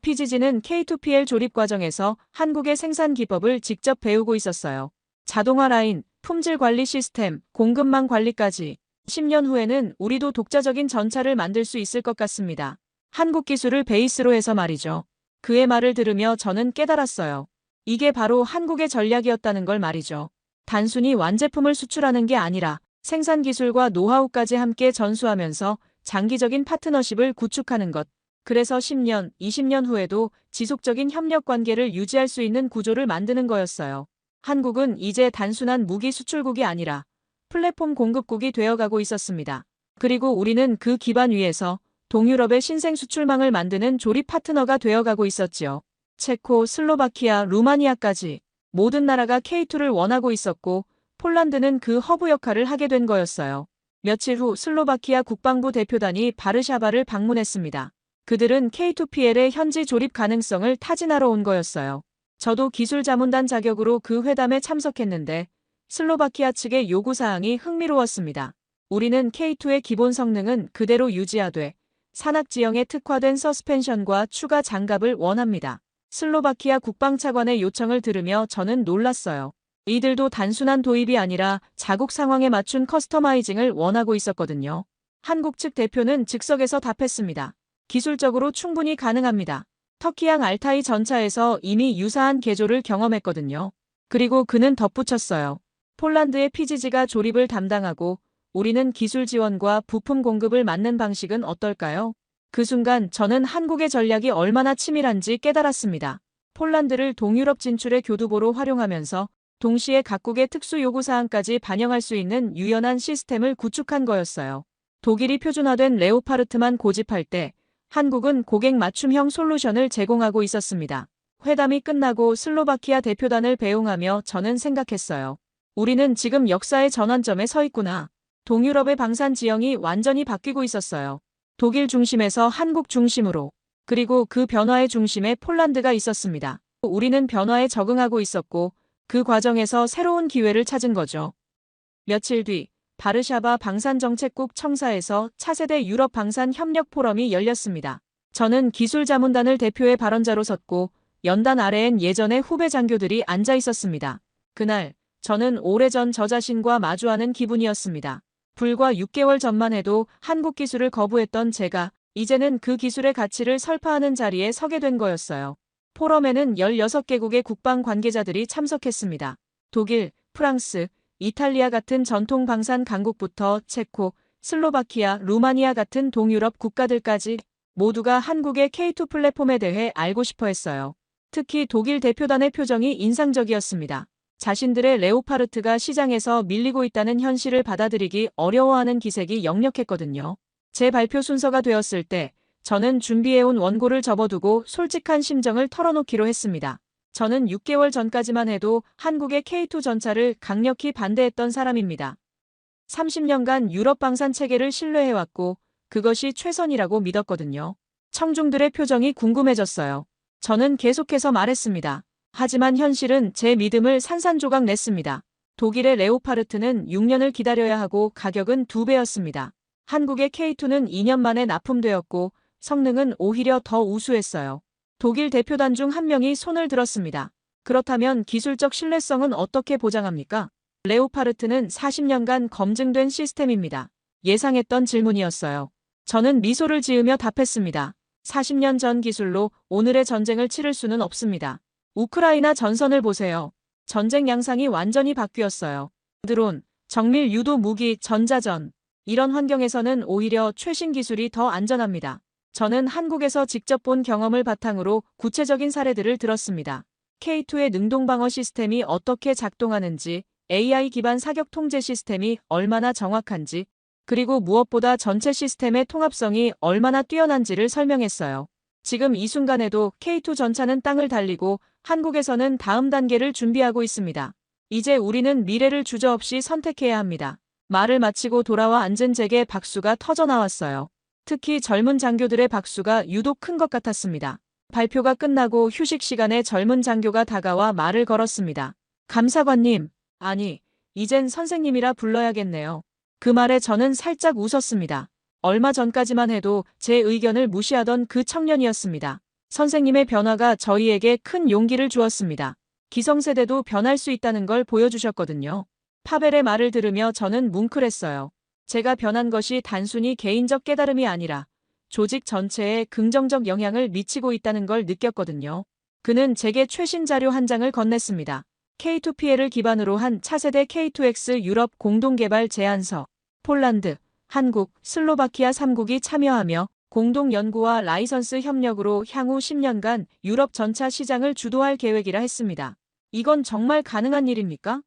PGG는 K2PL 조립 과정에서 한국의 생산 기법을 직접 배우고 있었어요. 자동화 라인, 품질 관리 시스템, 공급망 관리까지. 10년 후에는 우리도 독자적인 전차를 만들 수 있을 것 같습니다. 한국 기술을 베이스로 해서 말이죠. 그의 말을 들으며 저는 깨달았어요. 이게 바로 한국의 전략이었다는 걸 말이죠. 단순히 완제품을 수출하는 게 아니라 생산 기술과 노하우까지 함께 전수하면서 장기적인 파트너십을 구축하는 것. 그래서 10년, 20년 후에도 지속적인 협력 관계를 유지할 수 있는 구조를 만드는 거였어요. 한국은 이제 단순한 무기 수출국이 아니라 플랫폼 공급국이 되어가고 있었습니다. 그리고 우리는 그 기반 위에서 동유럽의 신생 수출망을 만드는 조립 파트너가 되어가고 있었지요. 체코, 슬로바키아, 루마니아까지 모든 나라가 K2를 원하고 있었고 폴란드는 그 허브 역할을 하게 된 거였어요. 며칠 후 슬로바키아 국방부 대표단이 바르샤바를 방문했습니다. 그들은 K2PL의 현지 조립 가능성을 타진하러 온 거였어요. 저도 기술자문단 자격으로 그 회담에 참석했는데 슬로바키아 측의 요구사항이 흥미로웠습니다. 우리는 K2의 기본 성능은 그대로 유지하되 산악지형에 특화된 서스펜션과 추가 장갑을 원합니다. 슬로바키아 국방차관의 요청을 들으며 저는 놀랐어요. 이들도 단순한 도입이 아니라 자국 상황에 맞춘 커스터마이징을 원하고 있었거든요. 한국 측 대표는 즉석에서 답했습니다. 기술적으로 충분히 가능합니다. 터키양 알타이 전차에서 이미 유사한 개조를 경험했거든요. 그리고 그는 덧붙였어요. 폴란드의 PGG가 조립을 담당하고 우리는 기술 지원과 부품 공급을 맡는 방식은 어떨까요? 그 순간 저는 한국의 전략이 얼마나 치밀한지 깨달았습니다. 폴란드를 동유럽 진출의 교두보로 활용하면서 동시에 각국의 특수 요구사항까지 반영할 수 있는 유연한 시스템을 구축한 거였어요. 독일이 표준화된 레오파르트만 고집할 때 한국은 고객 맞춤형 솔루션을 제공하고 있었습니다. 회담이 끝나고 슬로바키아 대표단을 배웅하며 저는 생각했어요. 우리는 지금 역사의 전환점에 서 있구나. 동유럽의 방산 지형이 완전히 바뀌고 있었어요. 독일 중심에서 한국 중심으로, 그리고 그 변화의 중심에 폴란드가 있었습니다. 우리는 변화에 적응하고 있었고 그 과정에서 새로운 기회를 찾은 거죠. 며칠 뒤 바르샤바 방산정책국 청사에서 차세대 유럽 방산 협력 포럼이 열렸습니다. 저는 기술자문단을 대표의 발언자로 섰고 연단 아래엔 예전의 후배 장교들이 앉아 있었습니다. 그날 저는 오래전 저 자신과 마주하는 기분이었습니다. 불과 6개월 전만 해도 한국 기술을 거부했던 제가 이제는 그 기술의 가치를 설파하는 자리에 서게 된 거였어요. 포럼에는 16개국의 국방 관계자들이 참석했습니다. 독일, 프랑스, 이탈리아 같은 전통 방산 강국부터 체코, 슬로바키아, 루마니아 같은 동유럽 국가들까지 모두가 한국의 K2 플랫폼에 대해 알고 싶어 했어요. 특히 독일 대표단의 표정이 인상적이었습니다. 자신들의 레오파르트가 시장에서 밀리고 있다는 현실을 받아들이기 어려워하는 기색이 역력했거든요. 제 발표 순서가 되었을 때 저는 준비해온 원고를 접어두고 솔직한 심정을 털어놓기로 했습니다. 저는 6개월 전까지만 해도 한국의 K2 전차를 강력히 반대했던 사람입니다. 30년간 유럽 방산 체계를 신뢰해왔고 그것이 최선이라고 믿었거든요. 청중들의 표정이 궁금해졌어요. 저는 계속해서 말했습니다. 하지만 현실은 제 믿음을 산산조각 냈습니다. 독일의 레오파르트는 6년을 기다려야 하고 가격은 2배였습니다. 한국의 K2는 2년 만에 납품되었고 성능은 오히려 더 우수했어요. 독일 대표단 중 한 명이 손을 들었습니다. 그렇다면 기술적 신뢰성은 어떻게 보장합니까? 레오파르트는 40년간 검증된 시스템입니다. 예상했던 질문이었어요. 저는 미소를 지으며 답했습니다. 40년 전 기술로 오늘의 전쟁을 치를 수는 없습니다. 우크라이나 전선을 보세요. 전쟁 양상이 완전히 바뀌었어요. 드론, 정밀 유도 무기, 전자전. 이런 환경에서는 오히려 최신 기술이 더 안전합니다. 저는 한국에서 직접 본 경험을 바탕으로 구체적인 사례들을 들었습니다. K2의 능동방어 시스템이 어떻게 작동하는지, AI 기반 사격 통제 시스템이 얼마나 정확한지, 그리고 무엇보다 전체 시스템의 통합성이 얼마나 뛰어난지를 설명했어요. 지금 이 순간에도 K2 전차는 땅을 달리고 한국에서는 다음 단계를 준비하고 있습니다. 이제 우리는 미래를 주저없이 선택해야 합니다. 말을 마치고 돌아와 앉은 제게 박수가 터져나왔어요. 특히 젊은 장교들의 박수가 유독 큰 것 같았습니다. 발표가 끝나고 휴식 시간에 젊은 장교가 다가와 말을 걸었습니다. 감사관님, 아니, 이젠 선생님이라 불러야겠네요. 그 말에 저는 살짝 웃었습니다. 얼마 전까지만 해도 제 의견을 무시하던 그 청년이었습니다. 선생님의 변화가 저희에게 큰 용기를 주었습니다. 기성세대도 변할 수 있다는 걸 보여주셨거든요. 파벨의 말을 들으며 저는 뭉클했어요. 제가 변한 것이 단순히 개인적 깨달음이 아니라 조직 전체에 긍정적 영향을 미치고 있다는 걸 느꼈거든요. 그는 제게 최신 자료 한 장을 건넸습니다. K2PL을 기반으로 한 차세대 K2X 유럽 공동개발 제안서, 폴란드, 한국, 슬로바키아 3국이 참여하며 공동 연구와 라이선스 협력으로 향후 10년간 유럽 전차 시장을 주도할 계획이라 했습니다. 이건 정말 가능한 일입니까?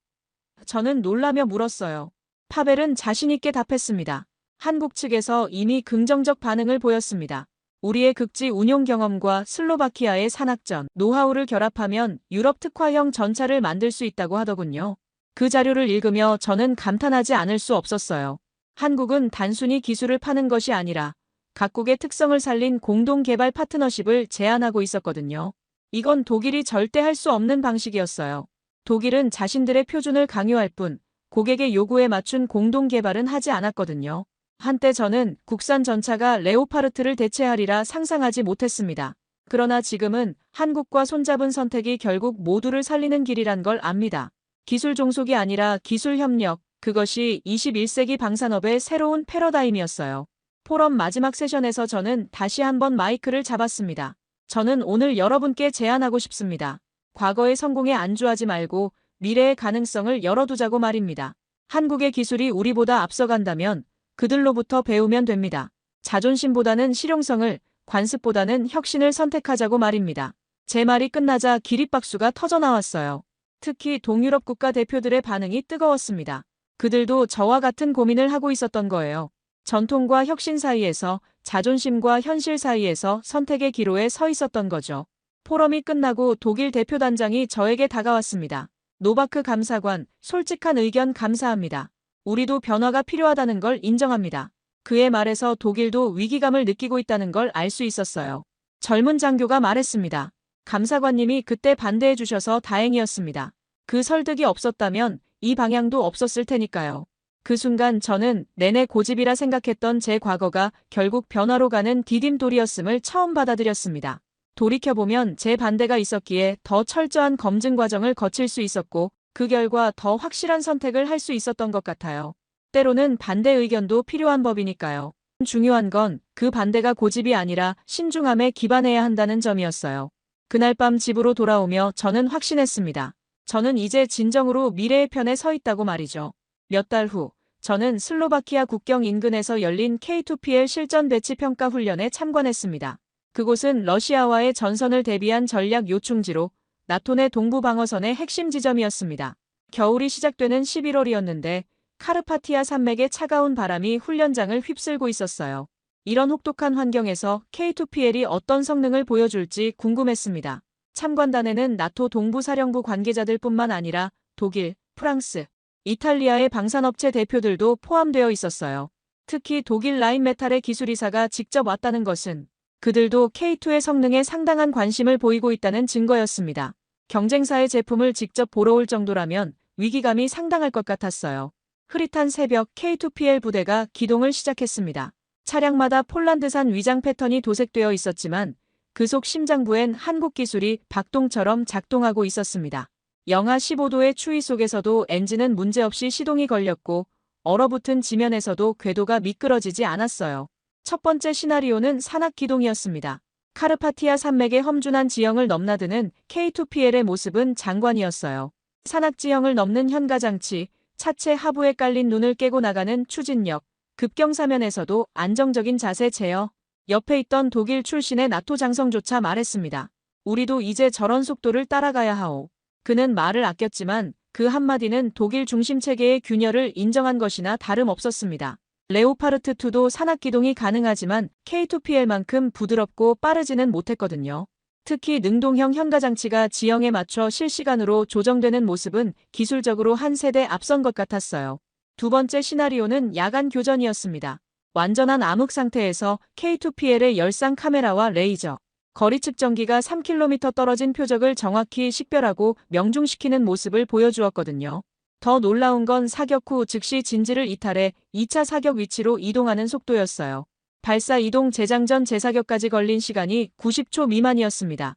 저는 놀라며 물었어요. 파벨은 자신있게 답했습니다. 한국 측에서 이미 긍정적 반응을 보였습니다. 우리의 극지 운용 경험과 슬로바키아의 산악전, 노하우를 결합하면 유럽 특화형 전차를 만들 수 있다고 하더군요. 그 자료를 읽으며 저는 감탄하지 않을 수 없었어요. 한국은 단순히 기술을 파는 것이 아니라 각국의 특성을 살린 공동 개발 파트너십을 제안하고 있었거든요. 이건 독일이 절대 할 수 없는 방식이었어요. 독일은 자신들의 표준을 강요할 뿐 고객의 요구에 맞춘 공동 개발은 하지 않았거든요. 한때 저는 국산 전차가 레오파르트를 대체하리라 상상하지 못했습니다. 그러나 지금은 한국과 손잡은 선택이 결국 모두를 살리는 길이란 걸 압니다. 기술 종속이 아니라 기술 협력, 그것이 21세기 방산업의 새로운 패러다임이었어요. 포럼 마지막 세션에서 저는 다시 한번 마이크를 잡았습니다. 저는 오늘 여러분께 제안하고 싶습니다. 과거의 성공에 안주하지 말고 미래의 가능성을 열어두자고 말입니다. 한국의 기술이 우리보다 앞서간다면 그들로부터 배우면 됩니다. 자존심보다는 실용성을, 관습보다는 혁신을 선택하자고 말입니다. 제 말이 끝나자 기립박수가 터져나왔어요. 특히 동유럽 국가 대표들의 반응이 뜨거웠습니다. 그들도 저와 같은 고민을 하고 있었던 거예요. 전통과 혁신 사이에서, 자존심과 현실 사이에서 선택의 기로에 서 있었던 거죠. 포럼이 끝나고 독일 대표단장이 저에게 다가왔습니다. 노바크 감사관, 솔직한 의견 감사합니다. 우리도 변화가 필요하다는 걸 인정합니다. 그의 말에서 독일도 위기감을 느끼고 있다는 걸 알 수 있었어요. 젊은 장교가 말했습니다. 감사관님이 그때 반대해 주셔서 다행이었습니다. 그 설득이 없었다면 이 방향도 없었을 테니까요. 그 순간 저는 내내 고집이라 생각했던 제 과거가 결국 변화로 가는 디딤돌이었음을 처음 받아들였습니다. 돌이켜보면 제 반대가 있었기에 더 철저한 검증 과정을 거칠 수 있었고 그 결과 더 확실한 선택을 할 수 있었던 것 같아요. 때로는 반대 의견도 필요한 법이니까요. 중요한 건 그 반대가 고집이 아니라 신중함에 기반해야 한다는 점이었어요. 그날 밤 집으로 돌아오며 저는 확신했습니다. 저는 이제 진정으로 미래의 편에 서 있다고 말이죠. 몇 달 후, 저는 슬로바키아 국경 인근에서 열린 K2PL 실전 배치 평가 훈련에 참관했습니다. 그곳은 러시아와의 전선을 대비한 전략 요충지로 나토 내 동부 방어선의 핵심 지점이었습니다. 겨울이 시작되는 11월이었는데 카르파티아 산맥의 차가운 바람이 훈련장을 휩쓸고 있었어요. 이런 혹독한 환경에서 K2PL이 어떤 성능을 보여줄지 궁금했습니다. 참관단에는 나토 동부사령부 관계자들뿐만 아니라 독일, 프랑스, 이탈리아의 방산업체 대표들도 포함되어 있었어요. 특히 독일 라인메탈의 기술이사가 직접 왔다는 것은 그들도 K2의 성능에 상당한 관심을 보이고 있다는 증거였습니다. 경쟁사의 제품을 직접 보러 올 정도라면 위기감이 상당할 것 같았어요. 흐릿한 새벽 K2PL 부대가 기동을 시작했습니다. 차량마다 폴란드산 위장 패턴이 도색되어 있었지만 그 속 심장부엔 한국 기술이 박동처럼 작동하고 있었습니다. 영하 15도의 추위 속에서도 엔진은 문제없이 시동이 걸렸고 얼어붙은 지면에서도 궤도가 미끄러지지 않았어요. 첫 번째 시나리오는 산악 기동이었습니다. 카르파티아 산맥의 험준한 지형을 넘나드는 K2PL의 모습은 장관이었어요. 산악 지형을 넘는 현가장치, 차체 하부에 깔린 눈을 깨고 나가는 추진력, 급경사면에서도 안정적인 자세 제어. 옆에 있던 독일 출신의 나토 장성조차 말했습니다. 우리도 이제 저런 속도를 따라가야 하오. 그는 말을 아꼈지만 그 한마디는 독일 중심 체계의 균열을 인정한 것이나 다름없었습니다. 레오파르트2도 산악기동이 가능하지만 K2PL만큼 부드럽고 빠르지는 못했거든요. 특히 능동형 현가장치가 지형에 맞춰 실시간으로 조정되는 모습은 기술적으로 한 세대 앞선 것 같았어요. 두 번째 시나리오는 야간 교전이었습니다. 완전한 암흑 상태에서 K2PL의 열상 카메라와 레이저, 거리 측정기가 3km 떨어진 표적을 정확히 식별하고 명중시키는 모습을 보여주었거든요. 더 놀라운 건 사격 후 즉시 진지를 이탈해 2차 사격 위치로 이동하는 속도였어요. 발사 이동 재장전 재사격까지 걸린 시간이 90초 미만이었습니다.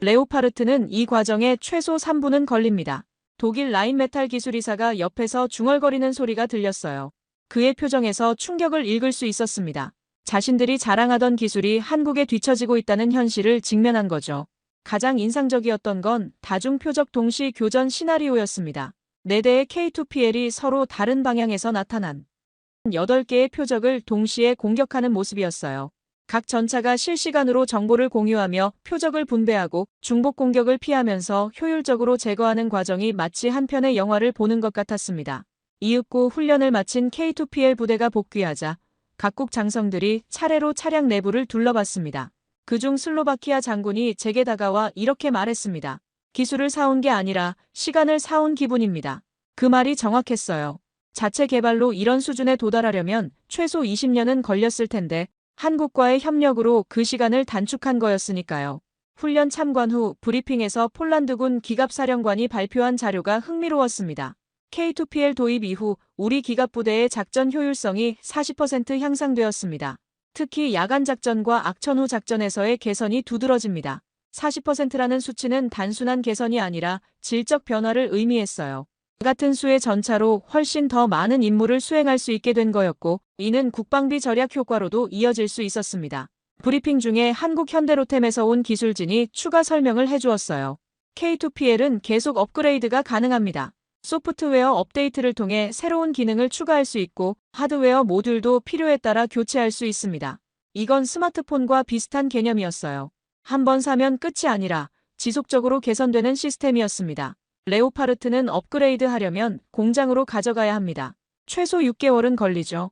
레오파르트는 이 과정에 최소 3분은 걸립니다. 독일 라인메탈 기술이사가 옆에서 중얼거리는 소리가 들렸어요. 그의 표정에서 충격을 읽을 수 있었습니다. 자신들이 자랑하던 기술이 한국에 뒤처지고 있다는 현실을 직면한 거죠. 가장 인상적이었던 건 다중 표적 동시 교전 시나리오였습니다. 4대의 K2PL이 서로 다른 방향에서 나타난 8개의 표적을 동시에 공격하는 모습이었어요. 각 전차가 실시간으로 정보를 공유하며 표적을 분배하고 중복 공격을 피하면서 효율적으로 제거하는 과정이 마치 한 편의 영화를 보는 것 같았습니다. 이윽고 훈련을 마친 K2PL 부대가 복귀하자 각국 장성들이 차례로 차량 내부를 둘러봤습니다. 그중 슬로바키아 장군이 제게 다가와 이렇게 말했습니다. 기술을 사온 게 아니라 시간을 사온 기분입니다. 그 말이 정확했어요. 자체 개발로 이런 수준에 도달하려면 최소 20년은 걸렸을 텐데 한국과의 협력으로 그 시간을 단축한 거였으니까요. 훈련 참관 후 브리핑에서 폴란드군 기갑사령관이 발표한 자료가 흥미로웠습니다. K2PL 도입 이후 우리 기갑부대의 작전 효율성이 40% 향상되었습니다. 특히 야간 작전과 악천 후 작전에서의 개선이 두드러집니다. 40%라는 수치는 단순한 개선이 아니라 질적 변화를 의미했어요. 같은 수의 전차로 훨씬 더 많은 임무를 수행할 수 있게 된 거였고 이는 국방비 절약 효과로도 이어질 수 있었습니다. 브리핑 중에 한국 현대로템에서 온 기술진이 추가 설명을 해주었어요. K2PL은 계속 업그레이드가 가능합니다. 소프트웨어 업데이트를 통해 새로운 기능을 추가할 수 있고 하드웨어 모듈도 필요에 따라 교체할 수 있습니다. 이건 스마트폰과 비슷한 개념이었어요. 한번 사면 끝이 아니라 지속적으로 개선되는 시스템이었습니다. 레오파르트는 업그레이드 하려면 공장으로 가져가야 합니다. 최소 6개월은 걸리죠.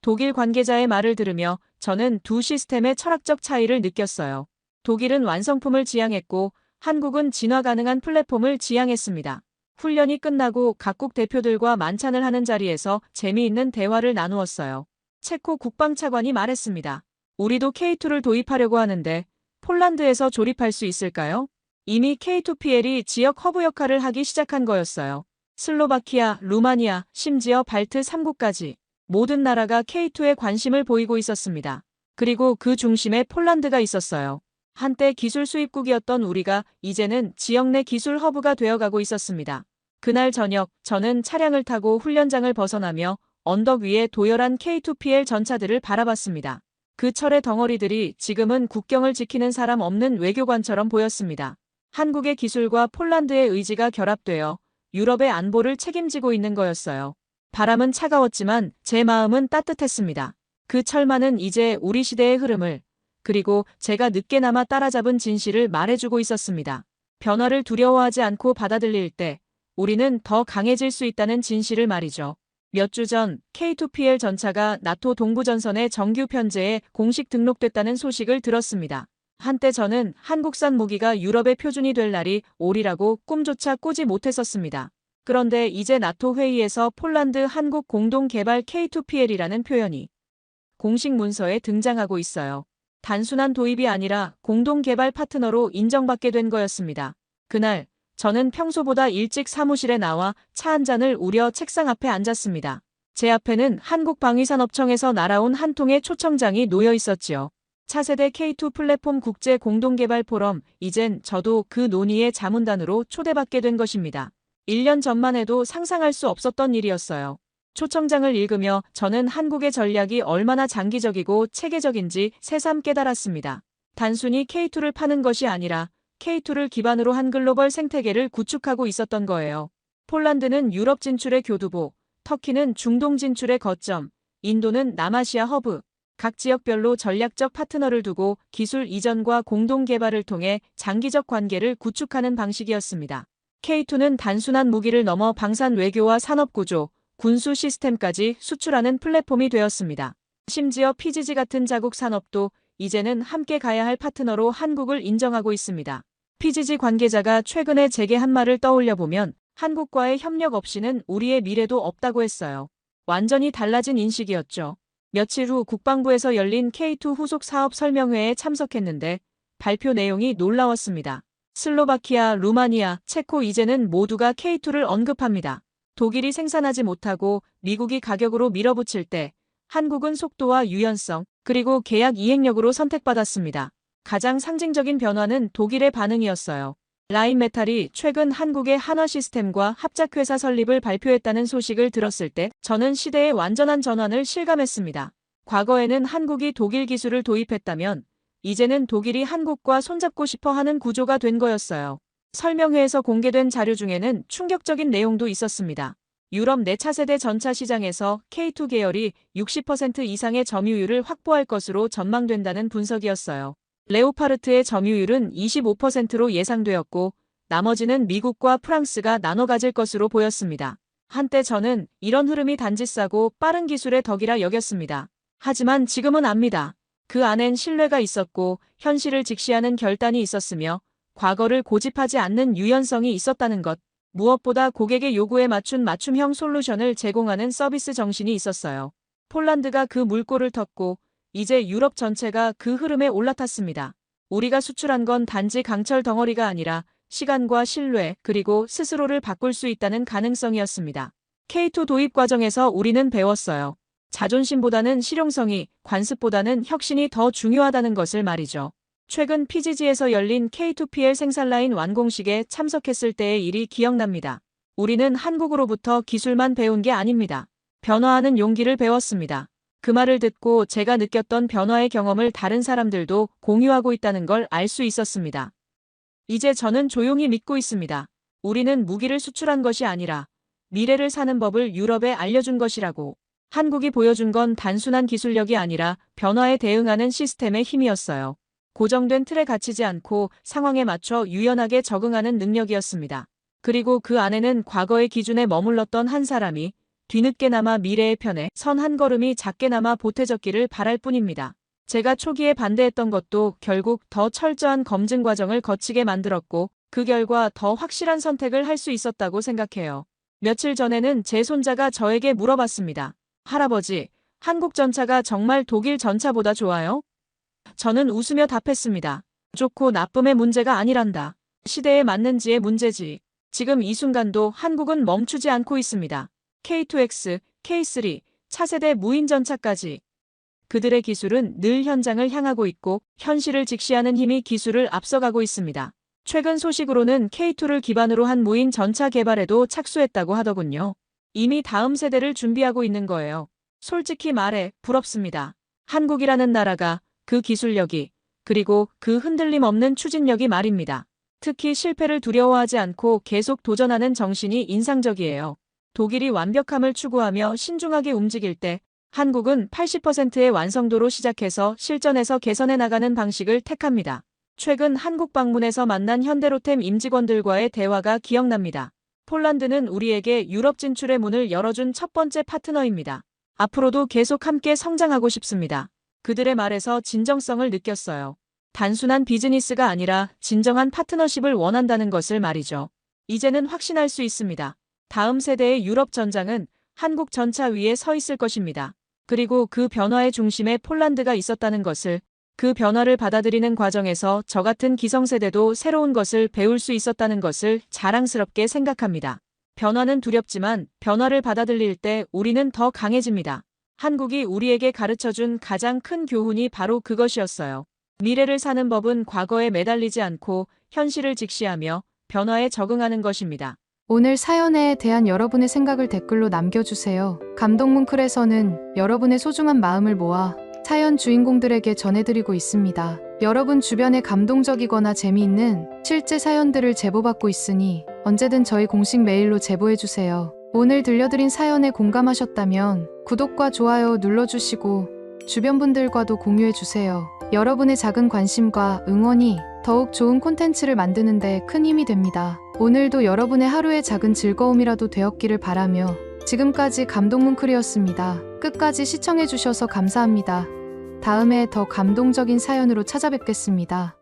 독일 관계자의 말을 들으며 저는 두 시스템의 철학적 차이를 느꼈어요. 독일은 완성품을 지향했고 한국은 진화 가능한 플랫폼을 지향했습니다. 훈련이 끝나고 각국 대표들과 만찬을 하는 자리에서 재미있는 대화를 나누었어요. 체코 국방차관이 말했습니다. 우리도 K2를 도입하려고 하는데 폴란드에서 조립할 수 있을까요? 이미 K2PL이 지역 허브 역할을 하기 시작한 거였어요. 슬로바키아, 루마니아, 심지어 발트 3국까지 모든 나라가 K2에 관심을 보이고 있었습니다. 그리고 그 중심에 폴란드가 있었어요. 한때 기술 수입국이었던 우리가 이제는 지역 내 기술 허브가 되어가고 있었습니다. 그날 저녁 저는 차량을 타고 훈련장을 벗어나며 언덕 위에 도열한 K2PL 전차들을 바라봤습니다. 그 철의 덩어리들이 지금은 국경을 지키는 사람 없는 외교관처럼 보였습니다. 한국의 기술과 폴란드의 의지가 결합되어 유럽의 안보를 책임지고 있는 거였어요. 바람은 차가웠지만 제 마음은 따뜻했습니다. 그 철만은 이제 우리 시대의 흐름을, 그리고 제가 늦게나마 따라잡은 진실을 말해주고 있었습니다. 변화를 두려워하지 않고 받아들일 때 우리는 더 강해질 수 있다는 진실을 말이죠. 몇 주 전 K2PL 전차가 나토 동부전선의 정규 편제에 공식 등록됐다는 소식을 들었습니다. 한때 저는 한국산 무기가 유럽의 표준이 될 날이 오리라고 꿈조차 꾸지 못했었습니다. 그런데 이제 나토 회의에서 폴란드 한국 공동 개발 K2PL이라는 표현이 공식 문서에 등장하고 있어요. 단순한 도입이 아니라 공동 개발 파트너로 인정받게 된 거였습니다. 그날 저는 평소보다 일찍 사무실에 나와 차 한 잔을 우려 책상 앞에 앉았습니다. 제 앞에는 한국방위산업청에서 날아온 한 통의 초청장이 놓여 있었지요. 차세대 K2 플랫폼 국제 공동개발 포럼, 이젠 저도 그 논의의 자문단으로 초대받게 된 것입니다. 1년 전만 해도 상상할 수 없었던 일이었어요. 초청장을 읽으며 저는 한국의 전략이 얼마나 장기적이고 체계적인지 새삼 깨달았습니다. 단순히 K2를 파는 것이 아니라 K2를 기반으로 한 글로벌 생태계를 구축하고 있었던 거예요. 폴란드는 유럽 진출의 교두보, 터키는 중동 진출의 거점, 인도는 남아시아 허브, 각 지역별로 전략적 파트너를 두고 기술 이전과 공동 개발을 통해 장기적 관계를 구축하는 방식이었습니다. K2는 단순한 무기를 넘어 방산 외교와 산업 구조, 군수 시스템까지 수출하는 플랫폼이 되었습니다. 심지어 PGG 같은 자국 산업도 이제는 함께 가야 할 파트너로 한국을 인정하고 있습니다. PGG 관계자가 최근에 제게 한 말을 떠올려 보면 한국과의 협력 없이는 우리의 미래도 없다고 했어요. 완전히 달라진 인식이었죠. 며칠 후 국방부에서 열린 K2 후속 사업 설명회에 참석했는데 발표 내용이 놀라웠습니다. 슬로바키아, 루마니아, 체코 이제는 모두가 K2를 언급합니다. 독일이 생산하지 못하고 미국이 가격으로 밀어붙일 때 한국은 속도와 유연성, 그리고 계약 이행력으로 선택받았습니다. 가장 상징적인 변화는 독일의 반응이었어요. 라인메탈이 최근 한국의 한화 시스템과 합작회사 설립을 발표했다는 소식을 들었을 때 저는 시대의 완전한 전환을 실감했습니다. 과거에는 한국이 독일 기술을 도입했다면 이제는 독일이 한국과 손잡고 싶어 하는 구조가 된 거였어요. 설명회에서 공개된 자료 중에는 충격적인 내용도 있었습니다. 유럽 내 차세대 전차 시장에서 K2 계열이 60% 이상의 점유율을 확보할 것으로 전망된다는 분석이었어요. 레오파르트의 점유율은 25%로 예상되었고 나머지는 미국과 프랑스가 나눠 가질 것으로 보였습니다. 한때 저는 이런 흐름이 단지 싸고 빠른 기술의 덕이라 여겼습니다. 하지만 지금은 압니다. 그 안엔 신뢰가 있었고 현실을 직시하는 결단이 있었으며 과거를 고집하지 않는 유연성이 있었다는 것. 무엇보다 고객의 요구에 맞춘 맞춤형 솔루션을 제공하는 서비스 정신이 있었어요. 폴란드가 그 물꼬를 텄고 이제 유럽 전체가 그 흐름에 올라탔습니다. 우리가 수출한 건 단지 강철 덩어리가 아니라 시간과 신뢰, 그리고 스스로를 바꿀 수 있다는 가능성이었습니다. K2 도입 과정에서 우리는 배웠어요. 자존심보다는 실용성이, 관습보다는 혁신이 더 중요하다는 것을 말이죠. 최근 PGG에서 열린 K2PL 생산라인 완공식에 참석했을 때의 일이 기억납니다. 우리는 한국으로부터 기술만 배운 게 아닙니다. 변화하는 용기를 배웠습니다. 그 말을 듣고 제가 느꼈던 변화의 경험을 다른 사람들도 공유하고 있다는 걸 알 수 있었습니다. 이제 저는 조용히 믿고 있습니다. 우리는 무기를 수출한 것이 아니라 미래를 사는 법을 유럽에 알려준 것이라고. 한국이 보여준 건 단순한 기술력이 아니라 변화에 대응하는 시스템의 힘이었어요. 고정된 틀에 갇히지 않고 상황에 맞춰 유연하게 적응하는 능력이었습니다. 그리고 그 안에는 과거의 기준에 머물렀던 한 사람이 뒤늦게나마 미래의 편에 선 한 걸음이 작게나마 보태졌기를 바랄 뿐입니다. 제가 초기에 반대했던 것도 결국 더 철저한 검증 과정을 거치게 만들었고 그 결과 더 확실한 선택을 할 수 있었다고 생각해요. 며칠 전에는 제 손자가 저에게 물어봤습니다. 할아버지, 한국 전차가 정말 독일 전차보다 좋아요? 저는 웃으며 답했습니다. 좋고 나쁨의 문제가 아니란다. 시대에 맞는지의 문제지. 지금 이 순간도 한국은 멈추지 않고 있습니다. K2X, K3, 차세대 무인 전차까지. 그들의 기술은 늘 현장을 향하고 있고 현실을 직시하는 힘이 기술을 앞서가고 있습니다. 최근 소식으로는 K2를 기반으로 한 무인 전차 개발에도 착수했다고 하더군요. 이미 다음 세대를 준비하고 있는 거예요. 솔직히 말해 부럽습니다. 한국이라는 나라가 그 기술력이 그리고 그 흔들림 없는 추진력이 말입니다. 특히 실패를 두려워하지 않고 계속 도전하는 정신이 인상적이에요. 독일이 완벽함을 추구하며 신중하게 움직일 때 한국은 80%의 완성도로 시작해서 실전에서 개선해 나가는 방식을 택합니다. 최근 한국 방문에서 만난 현대로템 임직원들과의 대화가 기억납니다. 폴란드는 우리에게 유럽 진출의 문을 열어준 첫 번째 파트너입니다. 앞으로도 계속 함께 성장하고 싶습니다. 그들의 말에서 진정성을 느꼈어요. 단순한 비즈니스가 아니라 진정한 파트너십을 원한다는 것을 말이죠. 이제는 확신할 수 있습니다. 다음 세대의 유럽 전장은 한국 전차 위에 서 있을 것입니다. 그리고 그 변화의 중심에 폴란드가 있었다는 것을, 그 변화를 받아들이는 과정에서 저 같은 기성세대도 새로운 것을 배울 수 있었다는 것을 자랑스럽게 생각합니다. 변화는 두렵지만 변화를 받아들일 때 우리는 더 강해집니다. 한국이 우리에게 가르쳐준 가장 큰 교훈이 바로 그것이었어요. 미래를 사는 법은 과거에 매달리지 않고 현실을 직시하며 변화에 적응하는 것입니다. 오늘 사연에 대한 여러분의 생각을 댓글로 남겨주세요. 감동문클에서는 여러분의 소중한 마음을 모아 사연 주인공들에게 전해드리고 있습니다. 여러분 주변에 감동적이거나 재미있는 실제 사연들을 제보받고 있으니 언제든 저희 공식 메일로 제보해주세요. 오늘 들려드린 사연에 공감하셨다면 구독과 좋아요 눌러주시고 주변 분들과도 공유해주세요. 여러분의 작은 관심과 응원이 더욱 좋은 콘텐츠를 만드는 데 큰 힘이 됩니다. 오늘도 여러분의 하루의 작은 즐거움이라도 되었기를 바라며 지금까지 감동문클이었습니다. 끝까지 시청해주셔서 감사합니다. 다음에 더 감동적인 사연으로 찾아뵙겠습니다.